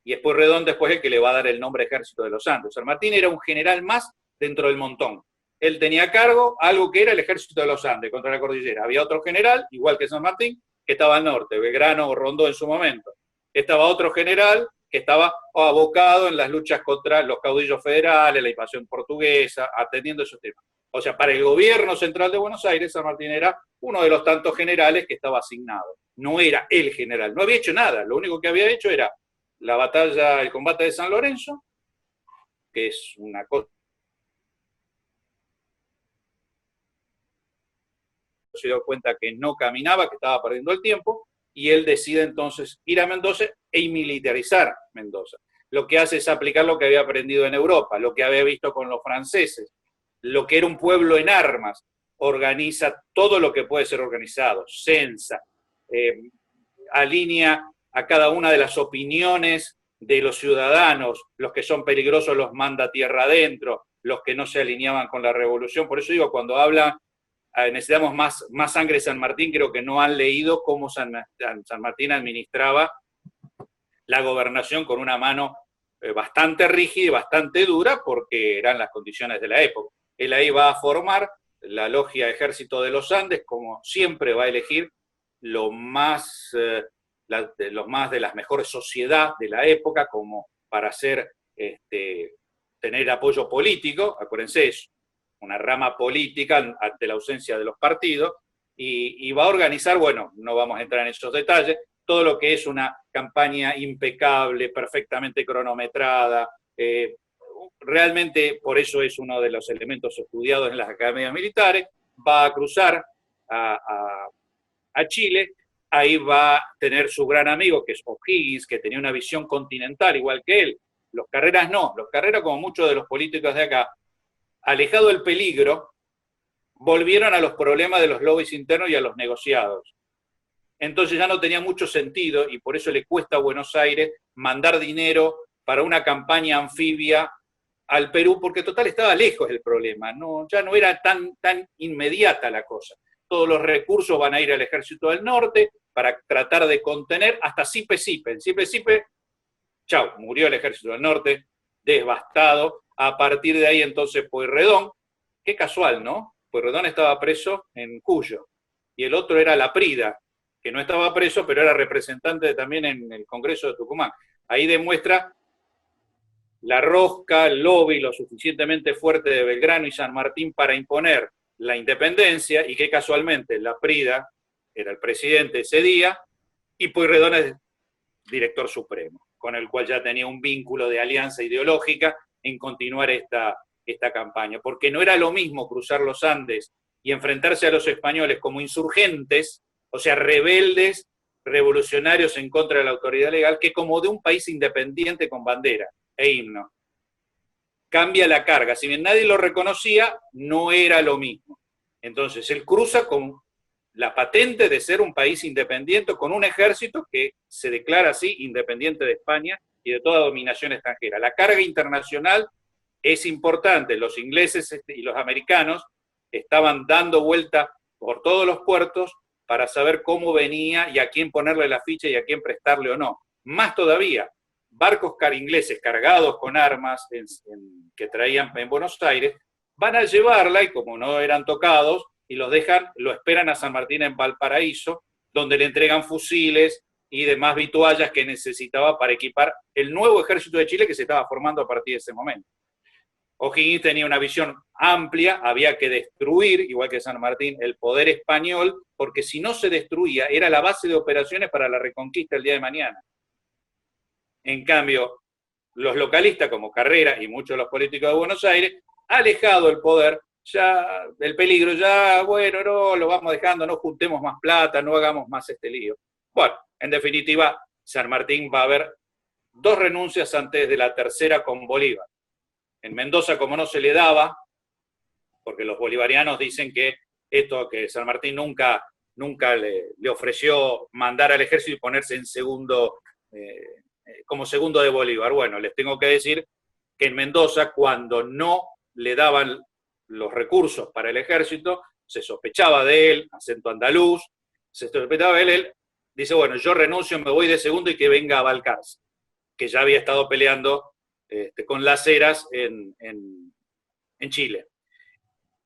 Y es Pueyrredón después el que le va a dar el nombre Ejército de los Andes. San Martín era un general más dentro del montón. Él tenía a cargo algo que era el Ejército de los Andes contra la cordillera. Había otro general, igual que San Martín, que estaba al norte, Belgrano o Rondó en su momento. Estaba otro general que estaba abocado en las luchas contra los caudillos federales, la invasión portuguesa, atendiendo esos temas. O sea, para el gobierno central de Buenos Aires, San Martín era uno de los tantos generales que estaba asignado. No era el general, no había hecho nada. Lo único que había hecho era el combate de San Lorenzo, que es una cosa. Se dio cuenta que no caminaba, que estaba perdiendo el tiempo, y él decide entonces ir a Mendoza y militarizar Mendoza. Lo que hace es aplicar lo que había aprendido en Europa, lo que había visto con los franceses, lo que era un pueblo en armas. Organiza todo lo que puede ser organizado, censa, alinea a cada una de las opiniones de los ciudadanos, los que son peligrosos los manda tierra adentro, los que no se alineaban con la revolución. Por eso digo, cuando hablan necesitamos más sangre de San Martín, creo que no han leído cómo San Martín administraba la gobernación con una mano bastante rígida y bastante dura, porque eran las condiciones de la época. Él ahí va a formar la logia Ejército de los Andes, como siempre va a elegir los más de las mejores sociedades de la época, como para tener apoyo político. Acuérdense eso, una rama política ante la ausencia de los partidos, y va a organizar, bueno, no vamos a entrar en esos detalles, todo lo que es una campaña impecable, perfectamente cronometrada, realmente por eso es uno de los elementos estudiados en las academias militares. Va a cruzar a Chile, ahí va a tener su gran amigo, que es O'Higgins, que tenía una visión continental igual que él. Los Carreras no, los Carreras, como muchos de los políticos de acá, alejado del peligro, volvieron a los problemas de los lobbies internos y a los negociados. Entonces ya no tenía mucho sentido, y por eso le cuesta a Buenos Aires mandar dinero para una campaña anfibia al Perú, porque total estaba lejos el problema, ya no era tan inmediata la cosa. Todos los recursos van a ir al Ejército del Norte para tratar de contener hasta Sipe-Sipe. En Sipe-Sipe, chau, murió el Ejército del Norte, devastado. A partir de ahí entonces Pueyrredón, qué casual, ¿no? Pueyrredón estaba preso en Cuyo, y el otro era Laprida, que no estaba preso, pero era representante también en el Congreso de Tucumán. Ahí demuestra la rosca, el lobby lo suficientemente fuerte de Belgrano y San Martín para imponer la independencia y que casualmente Laprida era el presidente ese día y Pueyrredón es director supremo, con el cual ya tenía un vínculo de alianza ideológica en continuar esta campaña, porque no era lo mismo cruzar los Andes y enfrentarse a los españoles como insurgentes, o sea, rebeldes, revolucionarios en contra de la autoridad legal, que como de un país independiente con bandera e himno. Cambia la carga, si bien nadie lo reconocía, no era lo mismo. Entonces, él cruza con la patente de ser un país independiente, con un ejército que se declara así, independiente de España y de toda dominación extranjera. La carga internacional es importante. Los ingleses y los americanos estaban dando vuelta por todos los puertos para saber cómo venía y a quién ponerle la ficha y a quién prestarle o no. Más todavía, barcos ingleses cargados con armas que traían en Buenos Aires, van a llevarla y como no eran tocados, y lo esperan a San Martín en Valparaíso, donde le entregan fusiles y demás vituallas que necesitaba para equipar el nuevo ejército de Chile que se estaba formando a partir de ese momento. O'Higgins tenía una visión amplia, había que destruir, igual que San Martín, el poder español, porque si no se destruía, era la base de operaciones para la reconquista el día de mañana. En cambio, los localistas como Carrera y muchos de los políticos de Buenos Aires, alejado el poder, ya el peligro, ya, bueno, no, lo vamos dejando, no juntemos más plata, no hagamos más este lío. Bueno, en definitiva, San Martín va a haber 2 renuncias antes de la tercera con Bolívar. En Mendoza, como no se le daba, porque los bolivarianos dicen que San Martín nunca le ofreció mandar al ejército y ponerse en como segundo de Bolívar. Bueno, les tengo que decir que en Mendoza, cuando no le daban los recursos para el ejército, se sospechaba de él, acento andaluz, se sospechaba de él dice, bueno, yo renuncio, me voy de segundo y que venga a Balcarce, que ya había estado peleando con Las Heras en Chile.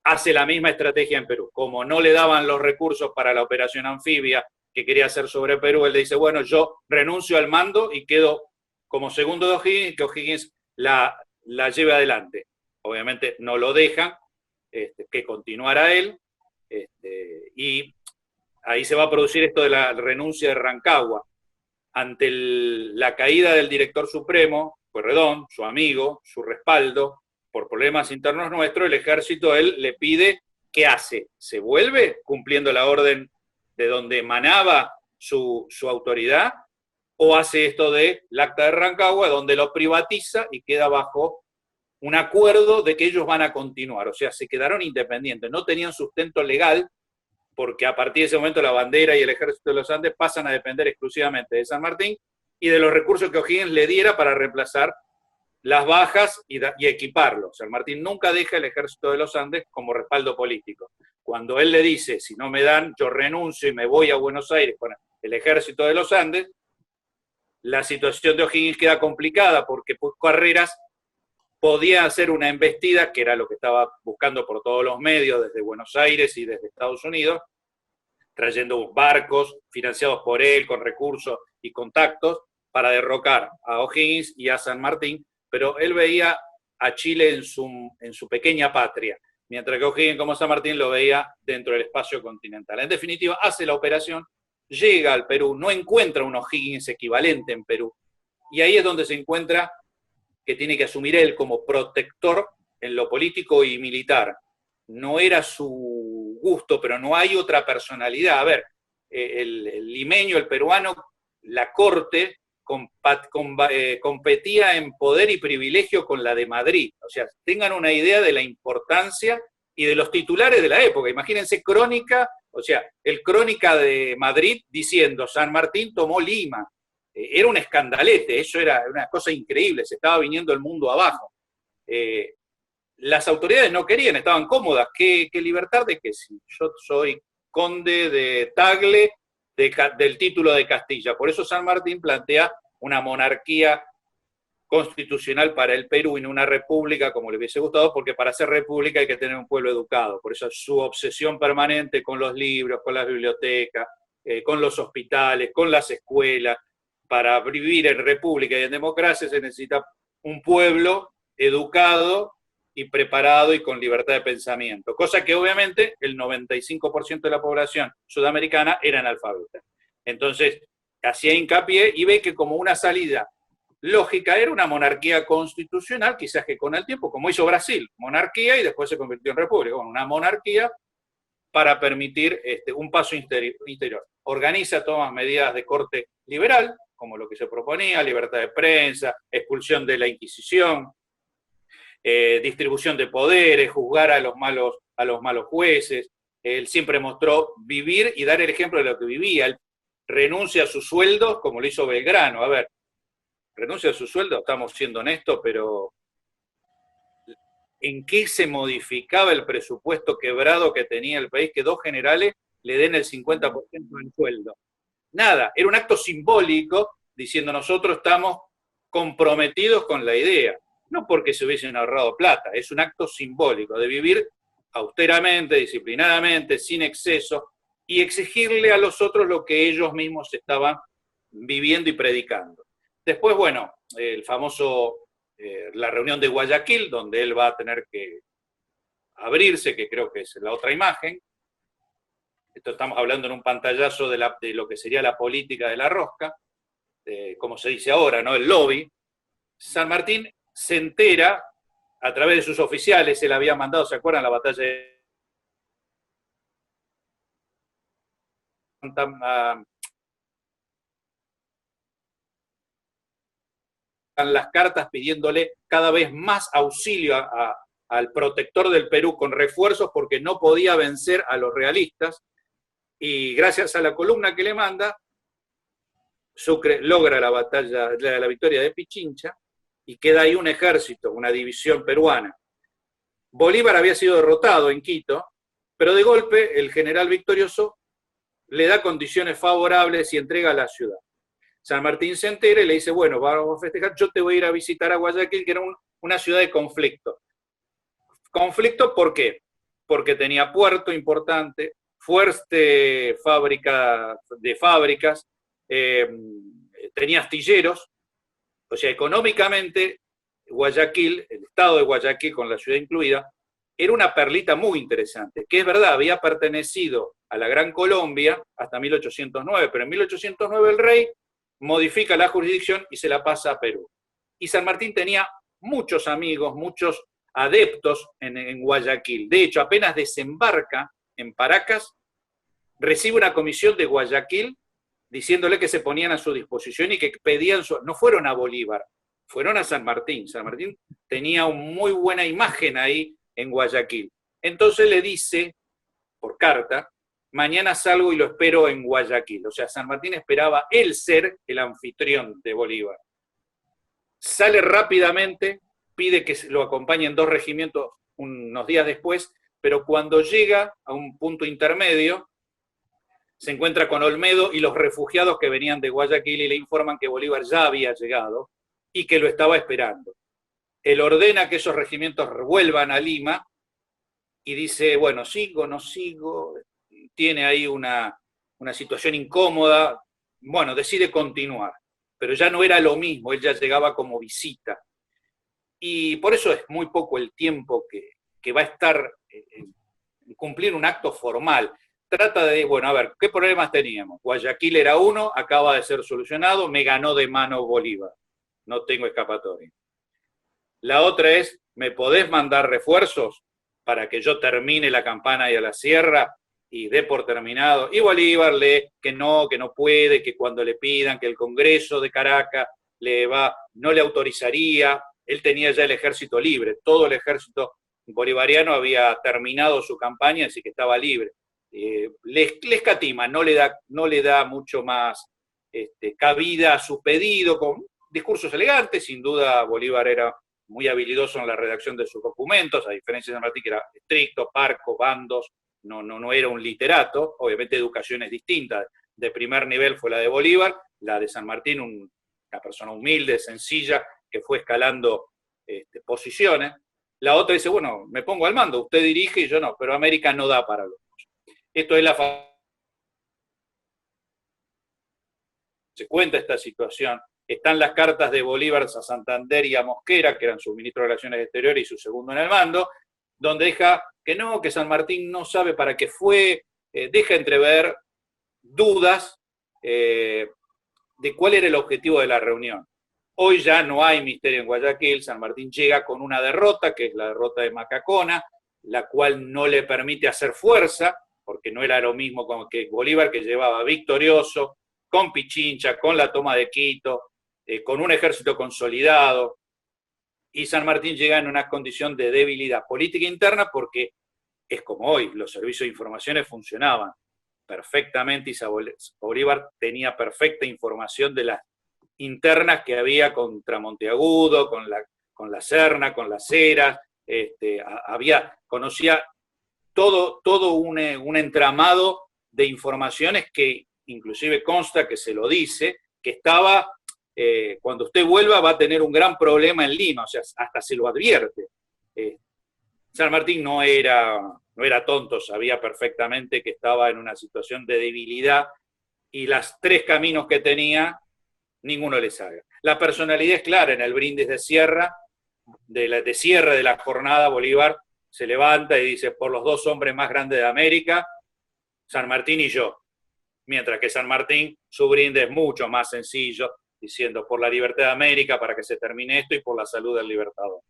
Hace la misma estrategia en Perú. Como no le daban los recursos para la operación anfibia que quería hacer sobre Perú, él le dice, bueno, yo renuncio al mando y quedo como segundo de O'Higgins, que O'Higgins la lleve adelante. Obviamente no lo deja, que continuara él, y ahí se va a producir esto de la renuncia de Rancagua. Ante la caída del director supremo, Pueyrredón, su amigo, su respaldo, por problemas internos nuestros, el ejército, él le pide, ¿qué hace? ¿Se vuelve cumpliendo la orden de donde emanaba su autoridad? ¿O hace esto del acta de Rancagua, donde lo privatiza y queda bajo un acuerdo de que ellos van a continuar? O sea, se quedaron independientes, no tenían sustento legal, porque a partir de ese momento la bandera y el ejército de los Andes pasan a depender exclusivamente de San Martín y de los recursos que O'Higgins le diera para reemplazar las bajas y equiparlo. San Martín nunca deja el ejército de los Andes como respaldo político. Cuando él le dice, si no me dan, yo renuncio y me voy a Buenos Aires con el ejército de los Andes, la situación de O'Higgins queda complicada porque Carreras podía hacer una embestida, que era lo que estaba buscando por todos los medios, desde Buenos Aires y desde Estados Unidos, trayendo barcos financiados por él, con recursos y contactos, para derrocar a O'Higgins y a San Martín, pero él veía a Chile en su pequeña patria, mientras que O'Higgins, como San Martín, lo veía dentro del espacio continental. En definitiva, hace la operación, llega al Perú, no encuentra un O'Higgins equivalente en Perú, y ahí es donde se encuentra que tiene que asumir él como protector en lo político y militar. No era su gusto, pero no hay otra personalidad. A ver, el limeño, el peruano, la corte competía en poder y privilegio con la de Madrid. O sea, tengan una idea de la importancia y de los titulares de la época. Imagínense Crónica, o sea, el Crónica de Madrid diciendo San Martín tomó Lima. Era un escandalete, eso era una cosa increíble, se estaba viniendo el mundo abajo. Las autoridades no querían, estaban cómodas. ¿Qué libertad de qué? Si yo soy conde de Tagle, del título de Castilla. Por eso San Martín plantea una monarquía constitucional para el Perú y no una república como le hubiese gustado, porque para ser república hay que tener un pueblo educado. Por eso su obsesión permanente con los libros, con las bibliotecas, con los hospitales, con las escuelas. Para vivir en república y en democracia se necesita un pueblo educado y preparado y con libertad de pensamiento, cosa que obviamente el 95% de la población sudamericana era analfabeta. Entonces, hacía hincapié y ve que como una salida lógica era una monarquía constitucional, quizás que con el tiempo, como hizo Brasil, monarquía y después se convirtió en república, bueno, una monarquía para permitir un paso interior. Organiza todas medidas de corte liberal, como lo que se proponía, libertad de prensa, expulsión de la Inquisición, distribución de poderes, juzgar a los malos jueces. Él siempre mostró vivir y dar el ejemplo de lo que vivía. Él renuncia a sus sueldos, como lo hizo Belgrano. A ver, renuncia a su sueldo, estamos siendo honestos, pero ¿en qué se modificaba el presupuesto quebrado que tenía el país que dos generales le den el 50% del sueldo? Nada, era un acto simbólico diciendo nosotros estamos comprometidos con la idea, no porque se hubiesen ahorrado plata, es un acto simbólico de vivir austeramente, disciplinadamente, sin exceso y exigirle a los otros lo que ellos mismos estaban viviendo y predicando. Después, bueno, el famoso, la reunión de Guayaquil, donde él va a tener que abrirse, que creo que es la otra imagen. Esto estamos hablando en un pantallazo de lo que sería la política de la rosca, como se dice ahora, ¿no? El lobby. San Martín se entera, a través de sus oficiales, él había mandado, ¿se acuerdan? La batalla de las cartas pidiéndole cada vez más auxilio al protector del Perú con refuerzos porque no podía vencer a los realistas, y gracias a la columna que le manda, Sucre logra la victoria de Pichincha, y queda ahí un ejército, una división peruana. Bolívar había sido derrotado en Quito, pero de golpe el general victorioso le da condiciones favorables y entrega la ciudad. San Martín se entera y le dice, bueno, vamos a festejar, yo te voy a ir a visitar a Guayaquil, que era una ciudad de conflicto. ¿Conflicto por qué? Porque tenía puerto importante, fuerte fábrica de fábricas, tenía astilleros, o sea, económicamente Guayaquil, el estado de Guayaquil con la ciudad incluida, era una perlita muy interesante, que es verdad, había pertenecido a la Gran Colombia hasta 1809, pero en 1809 el rey modifica la jurisdicción y se la pasa a Perú. Y San Martín tenía muchos amigos, muchos adeptos en Guayaquil. De hecho, apenas desembarca en Paracas, recibe una comisión de Guayaquil diciéndole que se ponían a su disposición y que pedían no fueron a Bolívar, fueron a San Martín. San Martín tenía una muy buena imagen ahí en Guayaquil. Entonces le dice, por carta, mañana salgo y lo espero en Guayaquil. O sea, San Martín esperaba él ser el anfitrión de Bolívar. Sale rápidamente, pide que lo acompañen 2 regimientos unos días después, pero cuando llega a un punto intermedio, se encuentra con Olmedo y los refugiados que venían de Guayaquil y le informan que Bolívar ya había llegado y que lo estaba esperando. Él ordena que esos regimientos vuelvan a Lima y dice, bueno, sigo, no sigo, tiene ahí una situación incómoda, bueno, decide continuar, pero ya no era lo mismo, él ya llegaba como visita. Y por eso es muy poco el tiempo que va a estar en cumplir un acto formal. Trata de, bueno, a ver, ¿qué problemas teníamos? Guayaquil era uno, acaba de ser solucionado, me ganó de mano Bolívar, no tengo escapatoria. La otra es, ¿me podés mandar refuerzos para que yo termine la campana y a la sierra y dé por terminado? Y Bolívar que no puede, que cuando le pidan, que el Congreso de Caracas no le autorizaría. Él tenía ya el ejército libre, todo el ejército bolivariano había terminado su campaña, así que estaba libre. Le escatima, no le da mucho más cabida a su pedido, con discursos elegantes. Sin duda Bolívar era muy habilidoso en la redacción de sus documentos, a diferencia de San Martín, que era estricto, parco, bandos, no era un literato. Obviamente educaciones distintas. De primer nivel fue la de Bolívar, la de San Martín, una persona humilde, sencilla, que fue escalando posiciones. La otra dice, bueno, me pongo al mando, usted dirige y yo no, pero América no da para los dos. Esto es se cuenta esta situación están las cartas de Bolívar a Santander y a Mosquera, que eran sus ministros de Relaciones Exteriores y su segundo en el mando, donde deja que no, que San Martín no sabe para qué fue, deja entrever dudas de cuál era el objetivo de la reunión. Hoy ya no hay misterio en Guayaquil, San Martín llega con una derrota, que es la derrota de Macacona, la cual no le permite hacer fuerza, porque no era lo mismo que Bolívar, que llevaba victorioso, con Pichincha, con la toma de Quito, con un ejército consolidado, y San Martín llega en una condición de debilidad política interna porque es como hoy, los servicios de informaciones funcionaban perfectamente y Bolívar tenía perfecta información de las internas que había contra Monteagudo, con la Serna, con las Heras, conocía todo un entramado de informaciones que inclusive consta que se lo dice, que estaba, cuando usted vuelva va a tener un gran problema en Lima, o sea, hasta se lo advierte. San Martín no era tonto, sabía perfectamente que estaba en una situación de debilidad y las tres caminos que tenía, ninguno le salga. La personalidad es clara, en el brindis de cierre de la jornada, Bolívar se levanta y dice, por los dos hombres más grandes de América, San Martín y yo. Mientras que San Martín, su brindis es mucho más sencillo, diciendo por la libertad de América, para que se termine esto, y por la salud del libertador.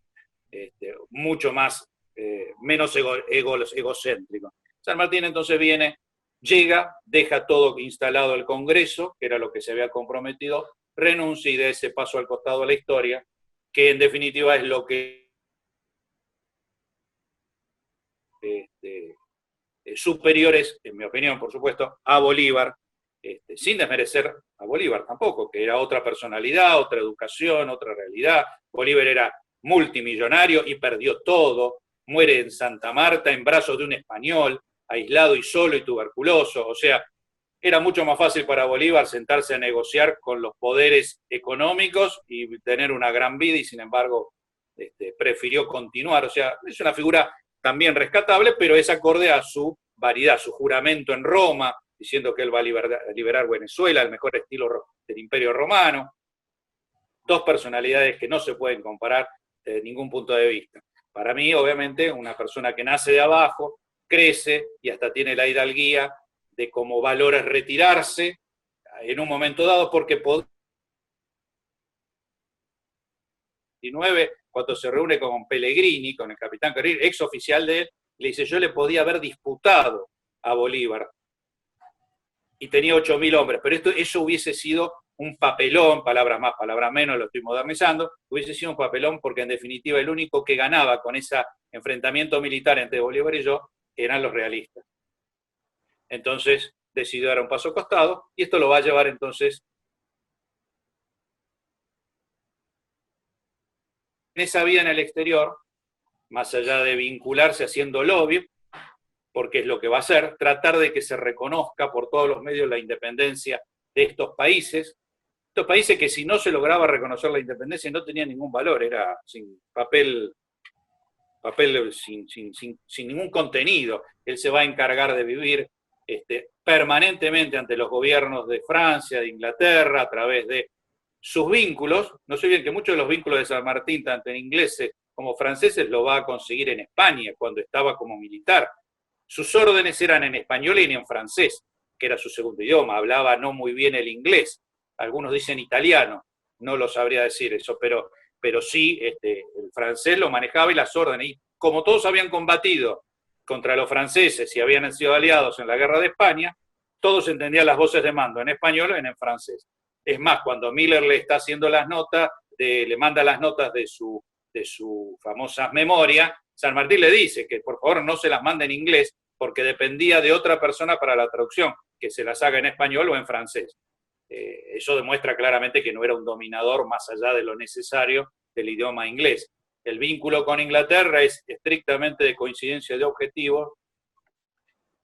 Mucho más, menos egocéntrico. San Martín entonces llega, deja todo instalado el Congreso, que era lo que se había comprometido, renuncia y da ese paso al costado de la historia, que en definitiva es lo que superiores, en mi opinión, por supuesto, a Bolívar, sin desmerecer a Bolívar tampoco, que era otra personalidad, otra educación, otra realidad. Bolívar era multimillonario y perdió todo, muere en Santa Marta en brazos de un español, aislado y solo y tuberculoso, o sea, era mucho más fácil para Bolívar sentarse a negociar con los poderes económicos y tener una gran vida y sin embargo prefirió continuar, o sea, es una figura también rescatable, pero es acorde a su variedad, su juramento en Roma, diciendo que él va a liberar Venezuela, el mejor estilo del Imperio Romano. Dos personalidades que no se pueden comparar desde ningún punto de vista. Para mí, obviamente, una persona que nace de abajo, crece y hasta tiene la hidalguía de como valores retirarse en un momento dado, porque cuando se reúne con Pellegrini, con el capitán Carril, ex oficial de él, le dice, yo le podía haber disputado a Bolívar, y tenía 8.000 hombres, pero eso hubiese sido un papelón, palabras más, palabras menos, lo estoy modernizando, hubiese sido un papelón porque en definitiva el único que ganaba con ese enfrentamiento militar entre Bolívar y yo eran los realistas. Entonces decidió dar un paso costado y esto lo va a llevar entonces en esa vida en el exterior, más allá de vincularse haciendo lobby, porque es lo que va a hacer, tratar de que se reconozca por todos los medios la independencia de estos países que si no se lograba reconocer la independencia no tenían ningún valor, era sin papel sin ningún contenido. Él se va a encargar de vivir permanentemente ante los gobiernos de Francia, de Inglaterra, a través de sus vínculos. No se olviden que muchos de los vínculos de San Martín, tanto en ingleses como franceses, lo va a conseguir en España, cuando estaba como militar. Sus órdenes eran en español y en francés, que era su segundo idioma. Hablaba no muy bien el inglés. Algunos dicen italiano, no lo sabría decir eso, pero sí, el francés lo manejaba y las órdenes. Y como todos habían combatido contra los franceses y habían sido aliados en la guerra de España, todos entendían las voces de mando en español o en francés. Es más, cuando Miller le está haciendo las notas, le manda las notas de su famosa memoria, San Martín le dice que por favor no se las mande en inglés porque dependía de otra persona para la traducción, que se las haga en español o en francés. Eso demuestra claramente que no era un dominador más allá de lo necesario del idioma inglés. El vínculo con Inglaterra es estrictamente de coincidencia de objetivos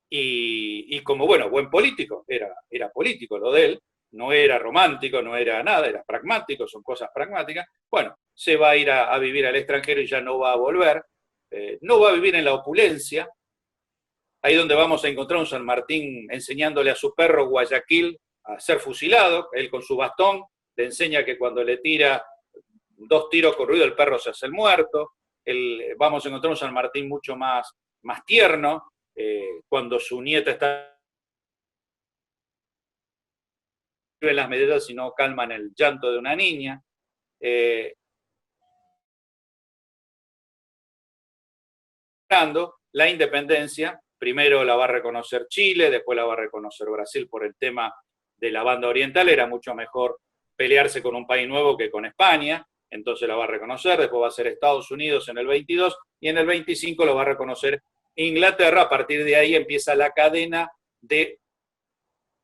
y como, bueno, buen político, era político lo de él, no era romántico, no era nada, era pragmático, son cosas pragmáticas. Bueno, se va a ir a vivir al extranjero y ya no va a volver, no va a vivir en la opulencia. Ahí donde vamos a encontrar un San Martín enseñándole a su perro Guayaquil a ser fusilado, él con su bastón, te enseña que cuando le tira 2 tiros con ruido el perro se hace el muerto. Vamos a encontrar un San Martín mucho más tierno, cuando su nieta está en las medallas y no calman el llanto de una niña. La independencia, primero la va a reconocer Chile, después la va a reconocer Brasil por el tema de la banda oriental, era mucho mejor pelearse con un país nuevo que con España, entonces la va a reconocer, después va a ser Estados Unidos en el 22, y en el 25 lo va a reconocer Inglaterra. A partir de ahí empieza la cadena de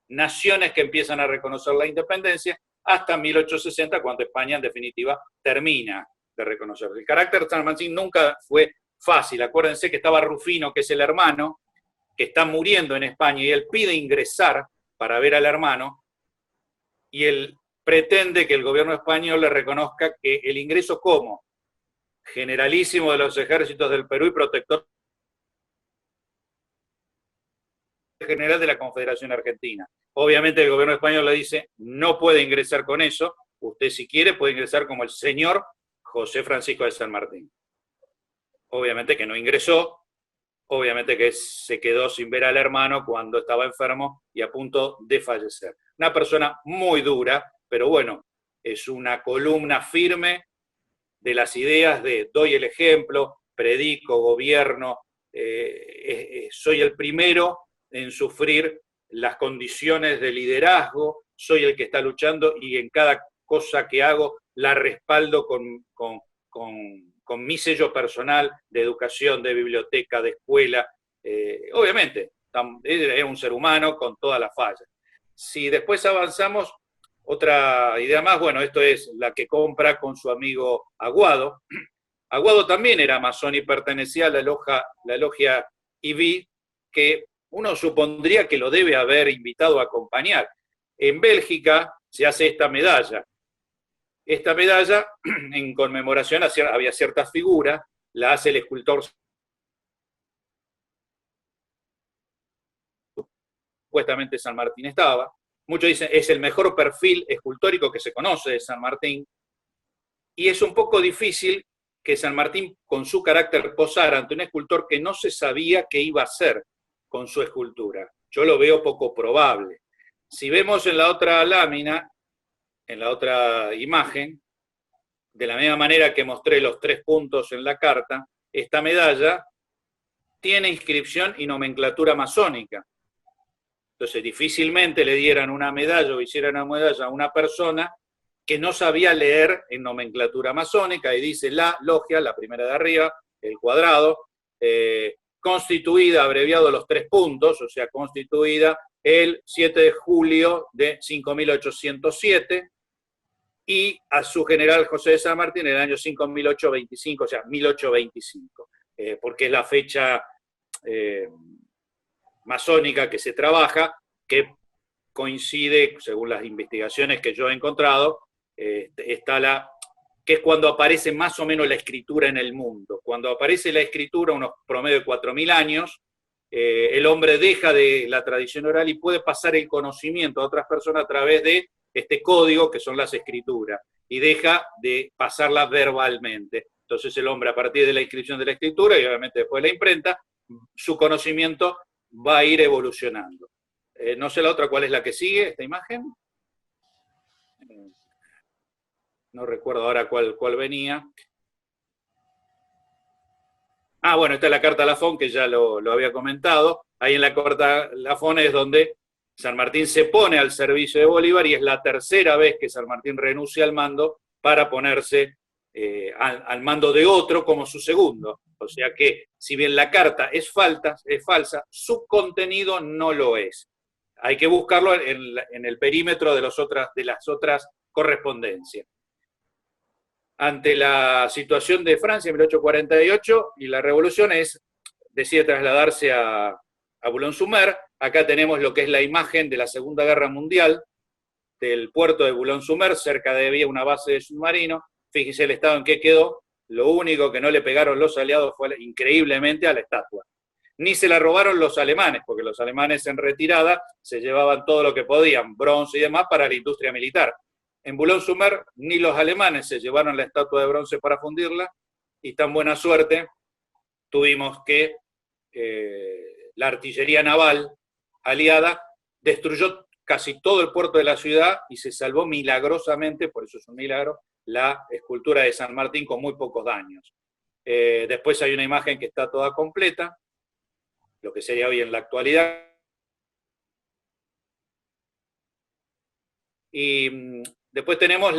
naciones que empiezan a reconocer la independencia, hasta 1860, cuando España en definitiva termina de reconocer. El carácter de San Martín nunca fue fácil. Acuérdense que estaba Rufino, que es el hermano, que está muriendo en España, y él pide ingresar para ver al hermano, y él pretende que el gobierno español le reconozca que el ingreso como generalísimo de los ejércitos del Perú y protector general de la Confederación Argentina. Obviamente el gobierno español le dice, no puede ingresar con eso, usted si quiere puede ingresar como el señor José Francisco de San Martín. Obviamente que no ingresó, obviamente que se quedó sin ver al hermano cuando estaba enfermo y a punto de fallecer. Una persona muy dura, pero bueno, es una columna firme de las ideas de doy el ejemplo, predico, gobierno, soy el primero en sufrir las condiciones de liderazgo, soy el que está luchando y en cada cosa que hago la respaldo con mi sello personal de educación, de biblioteca, de escuela. Obviamente, es un ser humano con todas las fallas. Si después avanzamos, otra idea más, bueno, esto es la que compra con su amigo Aguado. Aguado también era masón y pertenecía a la logia IB, que uno supondría que lo debe haber invitado a acompañar. En Bélgica se hace esta medalla. Esta medalla, en conmemoración, había ciertas figuras, la hace el escultor, supuestamente San Martín estaba. Muchos dicen, es el mejor perfil escultórico que se conoce de San Martín, y es un poco difícil que San Martín, con su carácter, posara ante un escultor que no se sabía qué iba a hacer con su escultura. Yo lo veo poco probable. Si vemos en la otra lámina, en la otra imagen, de la misma manera que mostré los 3 puntos en la carta, esta medalla tiene inscripción y nomenclatura masónica. Entonces, difícilmente le dieran una medalla o hicieran una medalla a una persona que no sabía leer en nomenclatura masónica, y dice la logia, la primera de arriba, el cuadrado, constituida, abreviado los 3 puntos, o sea, constituida el 7 de julio de 5807, y a su general José de San Martín en el año 5825, o sea, 1825, porque es la fecha masónica que se trabaja, que coincide, según las investigaciones que yo he encontrado, que es cuando aparece más o menos la escritura en el mundo. Cuando aparece la escritura, unos promedio de 4.000 años, el hombre deja de la tradición oral y puede pasar el conocimiento a otras personas a través de este código que son las escrituras, y deja de pasarlas verbalmente. Entonces el hombre, a partir de la inscripción de la escritura y obviamente después de la imprenta, su conocimiento va a ir evolucionando. No sé la otra cuál es la que sigue, esta imagen. No recuerdo ahora cuál venía. Ah, bueno, esta es la carta Lafón, que ya lo había comentado. Ahí en la carta Lafón es donde San Martín se pone al servicio de Bolívar, y es la 3ª vez que San Martín renuncia al mando para ponerse al mando de otro como su segundo. O sea que, si bien la carta es falsa, su contenido no lo es. Hay que buscarlo en el perímetro de las otras correspondencias. Ante la situación de Francia en 1848 y la revolución, decide trasladarse a Boulogne-sur-Mer. Acá tenemos lo que es la imagen de la Segunda Guerra Mundial, del puerto de Boulogne-sur-Mer, cerca de había una base de submarino. Fíjese el estado en que quedó. Lo único que no le pegaron los aliados fue increíblemente a la estatua. Ni se la robaron los alemanes, porque los alemanes en retirada se llevaban todo lo que podían, bronce y demás, para la industria militar. En Boulogne-sur-Mer ni los alemanes se llevaron la estatua de bronce para fundirla, y tan buena suerte tuvimos que la artillería naval aliada destruyó casi todo el puerto de la ciudad y se salvó milagrosamente, por eso es un milagro, la escultura de San Martín con muy pocos daños. Después hay una imagen que está toda completa, lo que sería hoy en la actualidad. Y después tenemos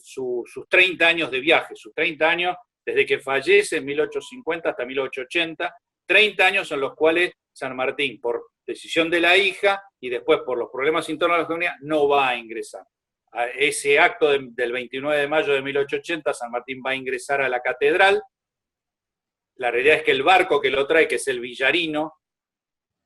sus 30 años de viaje, sus 30 años desde que fallece en 1850 hasta 1880, 30 años en los cuales San Martín, por decisión de la hija y después por los problemas internos de la comunidad, no va a ingresar. A ese acto del 29 de mayo de 1880, San Martín va a ingresar a la catedral. La realidad es que el barco que lo trae, que es el Villarino,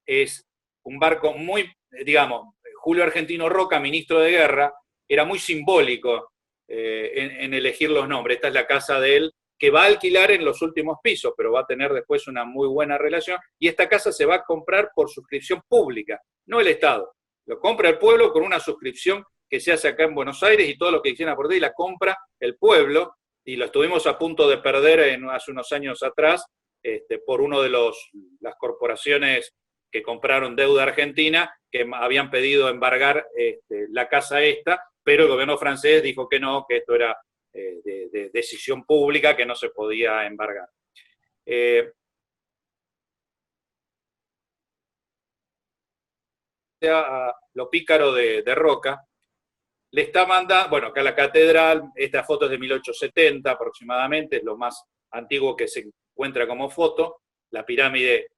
es un barco muy, digamos, Julio Argentino Roca, ministro de Guerra, era muy simbólico en elegir los nombres. Esta es la casa de él, que va a alquilar en los últimos pisos, pero va a tener después una muy buena relación, y esta casa se va a comprar por suscripción pública, no el Estado. Lo compra el pueblo con una suscripción que se hace acá en Buenos Aires, y todo lo que quisieran aportar, y la compra el pueblo, y lo estuvimos a punto de perder hace unos años atrás, por uno de las corporaciones que compraron deuda argentina, que habían pedido embargar la casa esta, pero el gobierno francés dijo que no, que esto era de decisión pública, que no se podía embargar. A lo pícaro de Roca, le está mandando, bueno, acá la catedral, esta foto es de 1870 aproximadamente, es lo más antiguo que se encuentra como foto, la pirámide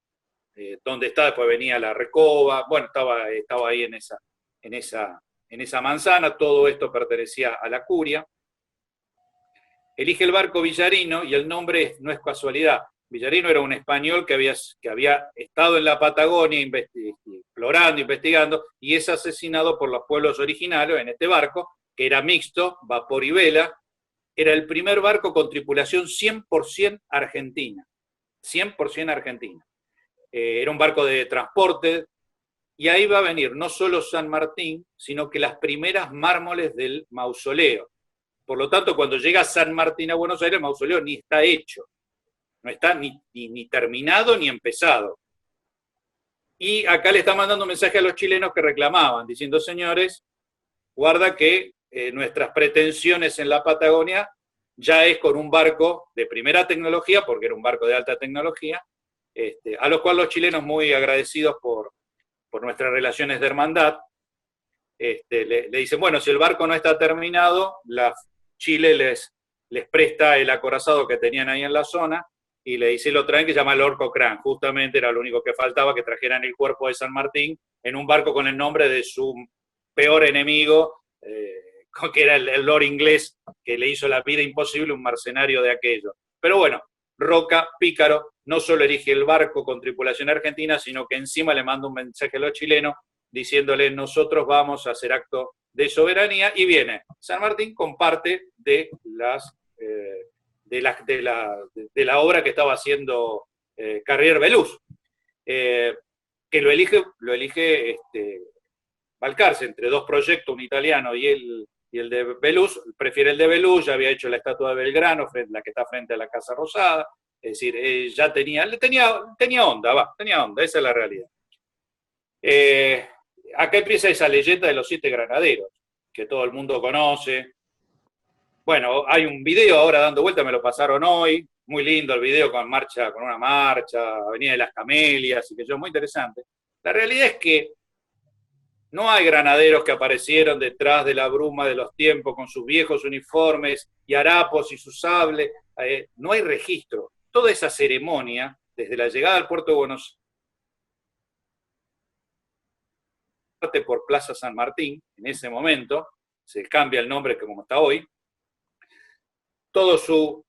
donde está, después venía la Recoba, bueno, estaba ahí en esa manzana, todo esto pertenecía a la curia. Elige el barco Villarino, y el nombre no es casualidad. Villarino era un español que había estado en la Patagonia explorando, investigando, y es asesinado por los pueblos originarios en este barco, que era mixto, vapor y vela. Era el primer barco con tripulación 100% argentina. 100% argentina. Era un barco de transporte, y ahí va a venir no solo San Martín, sino que las primeras mármoles del mausoleo. Por lo tanto, cuando llega San Martín a Buenos Aires, el mausoleo ni está hecho, no está ni terminado ni empezado. Y acá le está mandando un mensaje a los chilenos que reclamaban, diciendo: señores, guarda que nuestras pretensiones en la Patagonia ya es con un barco de primera tecnología, porque era un barco de alta tecnología, a los cuales los chilenos, muy agradecidos por nuestras relaciones de hermandad, le dicen: bueno, si el barco no está terminado, Chile les presta el acorazado que tenían ahí en la zona, y le dice, lo traen, que se llama el Orco Cran. Justamente era lo único que faltaba, que trajeran el cuerpo de San Martín en un barco con el nombre de su peor enemigo, que era el Lord inglés, que le hizo la vida imposible, un mercenario de aquello. Pero bueno, Roca, pícaro, no solo elige el barco con tripulación argentina, sino que encima le manda un mensaje a los chilenos diciéndole: nosotros vamos a hacer acto de soberanía, y viene San Martín con parte de la obra que estaba haciendo Carrier Belús, que lo elige Balcarce entre dos proyectos, un italiano y el de Belús. Prefiere el de Belús, ya había hecho la estatua de Belgrano, la que está frente a la Casa Rosada, es decir, ya tenía onda, esa es la realidad. Acá empieza esa leyenda de los 7 granaderos, que todo el mundo conoce. Bueno, hay un video ahora dando vuelta, me lo pasaron hoy, muy lindo el video con una marcha, Avenida de las Camelias, y que yo, muy interesante. La realidad es que no hay granaderos que aparecieron detrás de la bruma de los tiempos con sus viejos uniformes y harapos y su sable. No hay registro. Toda esa ceremonia, desde la llegada al puerto de Buenos Aires, por Plaza San Martín, en ese momento, se cambia el nombre como está hoy, todo su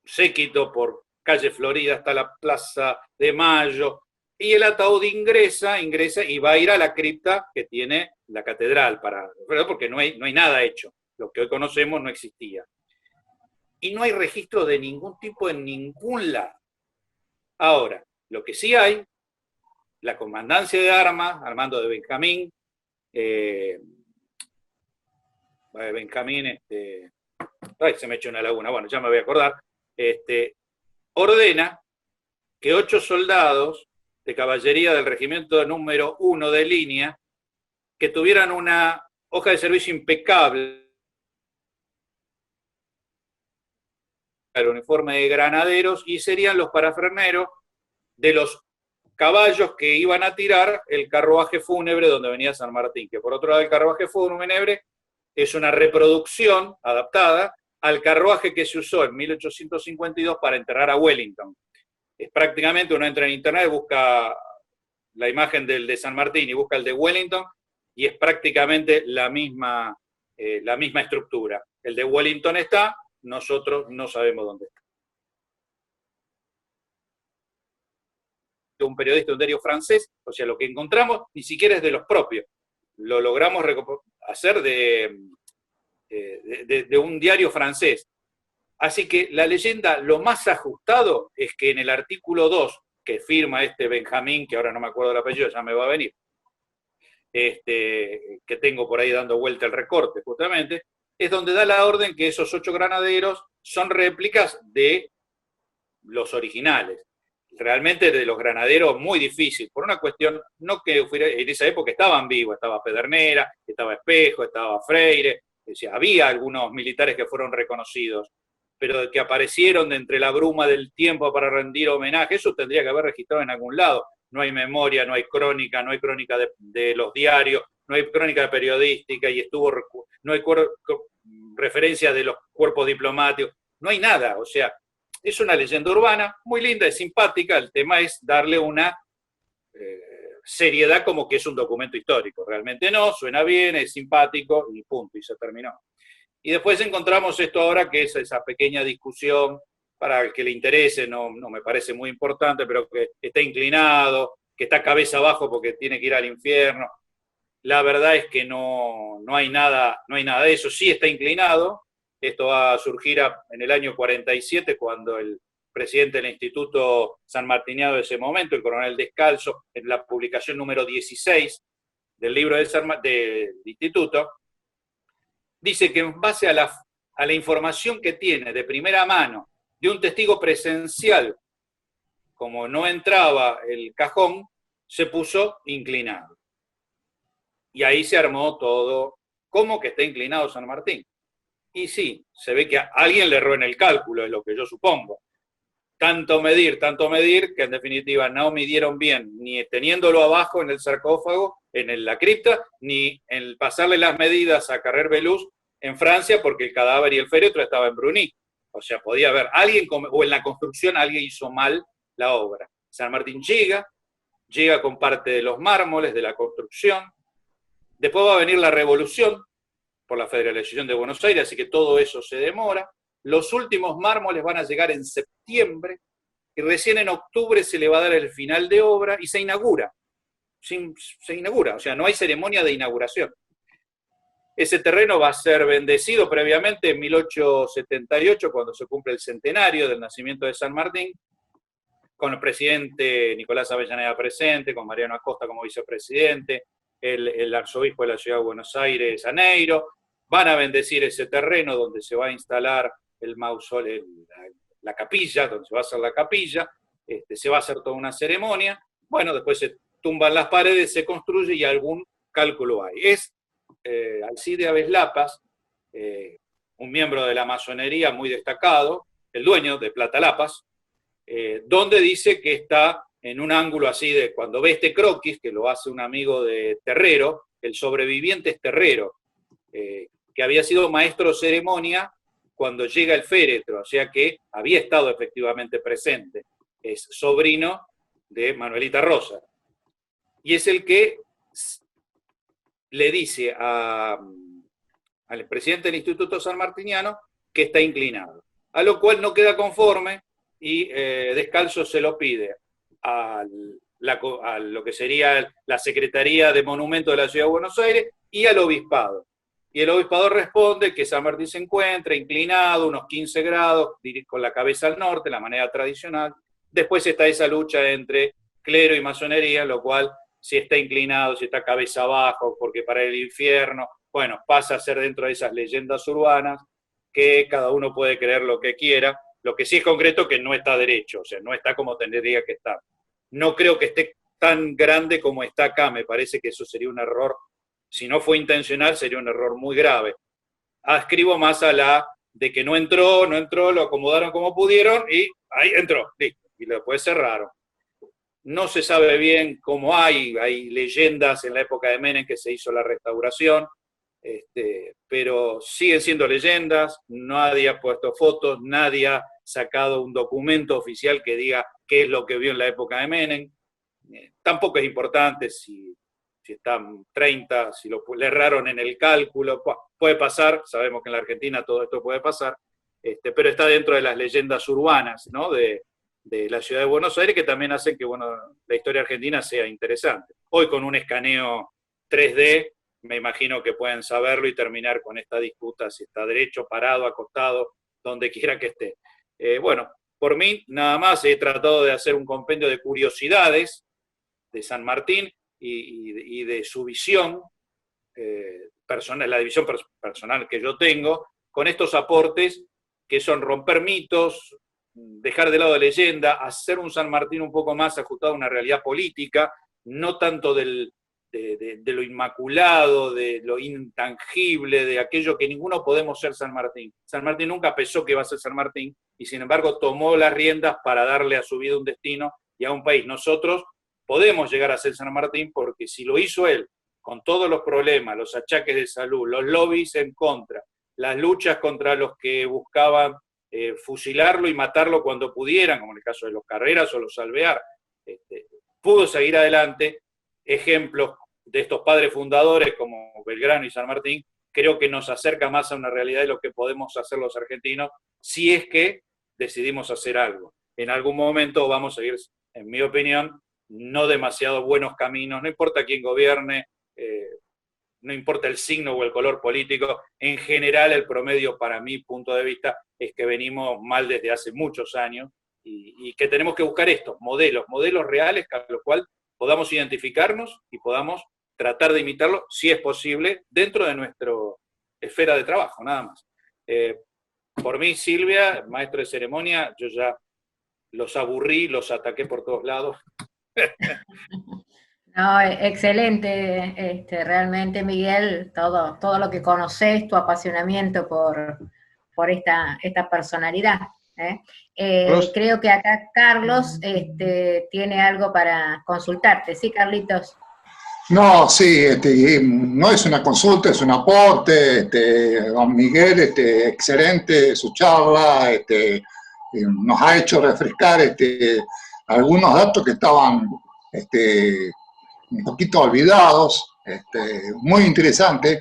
séquito por calle Florida hasta la Plaza de Mayo, y el ataúd ingresa y va a ir a la cripta que tiene la catedral, porque no hay nada hecho. Lo que hoy conocemos no existía. Y no hay registro de ningún tipo en ningún lado. Ahora, lo que sí hay, la comandancia de armas, al mando de Benjamín, Benjamín, ay, se me echó una laguna, bueno, ya me voy a acordar, ordena que 8 soldados de caballería del regimiento número 1 de línea, que tuvieran una hoja de servicio impecable, el uniforme de granaderos, y serían los parafraneros de los caballos que iban a tirar el carruaje fúnebre donde venía San Martín, que por otro lado el carruaje fúnebre es una reproducción adaptada al carruaje que se usó en 1852 para enterrar a Wellington. Es prácticamente, uno entra en internet, busca la imagen del de San Martín y busca el de Wellington, y es prácticamente la misma estructura. El de Wellington está, nosotros no sabemos dónde está. Un periodista de un diario francés, o sea, lo que encontramos ni siquiera es de los propios. Lo logramos hacer de un diario francés. Así que la leyenda, lo más ajustado es que en el artículo 2, que firma Benjamín, que ahora no me acuerdo el apellido, ya me va a venir, que tengo por ahí dando vuelta el recorte justamente, es donde da la orden que esos 8 granaderos son réplicas de los originales. Realmente de los granaderos muy difícil, por una cuestión, no que en esa época estaban vivos, estaba Pedernera, estaba Espejo, estaba Freire, decía, había algunos militares que fueron reconocidos, pero que aparecieron de entre la bruma del tiempo para rendir homenaje, eso tendría que haber registrado en algún lado. No hay memoria, no hay crónica de los diarios, no hay crónica periodística, y no hay referencia de los cuerpos diplomáticos, no hay nada, o sea, es una leyenda urbana, muy linda, es simpática, el tema es darle una seriedad como que es un documento histórico. Realmente no, suena bien, es simpático, y punto, y se terminó. Y después encontramos esto ahora, que es esa pequeña discusión, para el que le interese, no me parece muy importante, pero que está inclinado, que está cabeza abajo porque tiene que ir al infierno. La verdad es que no hay nada de eso, sí está inclinado. Esto va a surgir en el año 47, cuando el presidente del Instituto sanmartiniano de ese momento, el coronel Descalzo, en la publicación número 16 del libro del Instituto, dice que en base a la información que tiene de primera mano de un testigo presencial, como no entraba el cajón, se puso inclinado. Y ahí se armó todo. ¿Cómo que está inclinado San Martín? Y sí, se ve que a alguien le erró en el cálculo, es lo que yo supongo. Tanto medir, que en definitiva no midieron bien, ni teniéndolo abajo en el sarcófago, en la cripta, ni en pasarle las medidas a Carrer Belús en Francia, porque el cadáver y el féretro estaba en Bruny. O sea, podía haber alguien, o en la construcción alguien hizo mal la obra. San Martín llega con parte de los mármoles de la construcción. Después va a venir la revolución por la Federalización de Buenos Aires, así que todo eso se demora. Los últimos mármoles van a llegar en septiembre, y recién en octubre se le va a dar el final de obra y se inaugura. Se inaugura, o sea, no hay ceremonia de inauguración. Ese terreno va a ser bendecido previamente en 1878, cuando se cumple el centenario del nacimiento de San Martín, con el presidente Nicolás Avellaneda presente, con Mariano Acosta como vicepresidente, el arzobispo de la ciudad de Buenos Aires, Janeiro. Van a bendecir ese terreno donde se va a instalar el mausoleo, la capilla, donde se va a hacer la capilla, se va a hacer toda una ceremonia. Bueno, después se tumban las paredes, se construye y algún cálculo hay. Es Alcide Aveslapas, un miembro de la masonería muy destacado, el dueño de Plata Lapas, donde dice que está en un ángulo así de, cuando ve este croquis, que lo hace un amigo de Terrero, el sobreviviente es Terrero, que había sido maestro de ceremonia cuando llega el féretro, o sea que había estado efectivamente presente. Es sobrino de Manuelita Rosa. Y es el que le dice al presidente del Instituto Sanmartiniano que está inclinado, a lo cual no queda conforme y Descalzo se lo pide a lo que sería la Secretaría de Monumentos de la Ciudad de Buenos Aires y al Obispado. Y el Obispado responde que San Martín se encuentra inclinado unos 15 grados, con la cabeza al norte, la manera tradicional. Después está esa lucha entre clero y masonería, lo cual, si está inclinado, si está cabeza abajo, porque para el infierno, bueno, pasa a ser dentro de esas leyendas urbanas que cada uno puede creer lo que quiera. Lo que sí es concreto que no está derecho, o sea, no está como tendría que estar. No creo que esté tan grande como está acá, me parece que eso sería un error, si no fue intencional, sería un error muy grave. Adscribo más a la de que no entró, lo acomodaron como pudieron y ahí entró, listo, y después cerraron. No se sabe bien cómo hay leyendas en la época de Menem que se hizo la restauración, pero siguen siendo leyendas, nadie ha puesto fotos, nadie ha sacado un documento oficial que diga qué es lo que vio en la época de Menem. Tampoco es importante si están 30, si le erraron en el cálculo, puede pasar, sabemos que en la Argentina todo esto puede pasar, pero está dentro de las leyendas urbanas, ¿no? de la ciudad de Buenos Aires, que también hacen que la historia argentina sea interesante. Hoy con un escaneo 3D, me imagino que pueden saberlo y terminar con esta disputa, si está derecho, parado, acostado, donde quiera que esté. Bueno, por mí nada más he tratado de hacer un compendio de curiosidades de San Martín y de su visión personal, la división personal que yo tengo, con estos aportes que son romper mitos, dejar de lado de leyenda, hacer un San Martín un poco más ajustado a una realidad política, no tanto de lo inmaculado, de lo intangible, de aquello que ninguno podemos ser San Martín. San Martín nunca pensó que iba a ser San Martín y sin embargo tomó las riendas para darle a su vida un destino y a un país. Nosotros podemos llegar a ser San Martín porque si lo hizo él, con todos los problemas, los achaques de salud, los lobbies en contra, las luchas contra los que buscaban fusilarlo y matarlo cuando pudieran, como en el caso de los Carreras o los Alvear, pudo seguir adelante. Ejemplos de estos padres fundadores como Belgrano y San Martín, creo que nos acerca más a una realidad de lo que podemos hacer los argentinos si es que decidimos hacer algo. En algún momento vamos a ir, en mi opinión, no demasiado buenos caminos, no importa quién gobierne, no importa el signo o el color político, en general el promedio para mi punto de vista es que venimos mal desde hace muchos años y que tenemos que buscar estos modelos reales a los cuales podamos identificarnos y podamos tratar de imitarlo, si es posible, dentro de nuestra esfera de trabajo, nada más. Por mí, Silvia, maestro de ceremonia, yo ya los aburrí, los ataqué por todos lados. No, excelente, realmente, Miguel, todo lo que conoces, tu apasionamiento por esta personalidad. Creo que acá Carlos tiene algo para consultarte. ¿Sí, Carlitos? No, sí, no es una consulta, es un aporte. Don Miguel, excelente su charla, nos ha hecho refrescar algunos datos que estaban un poquito olvidados, muy interesante.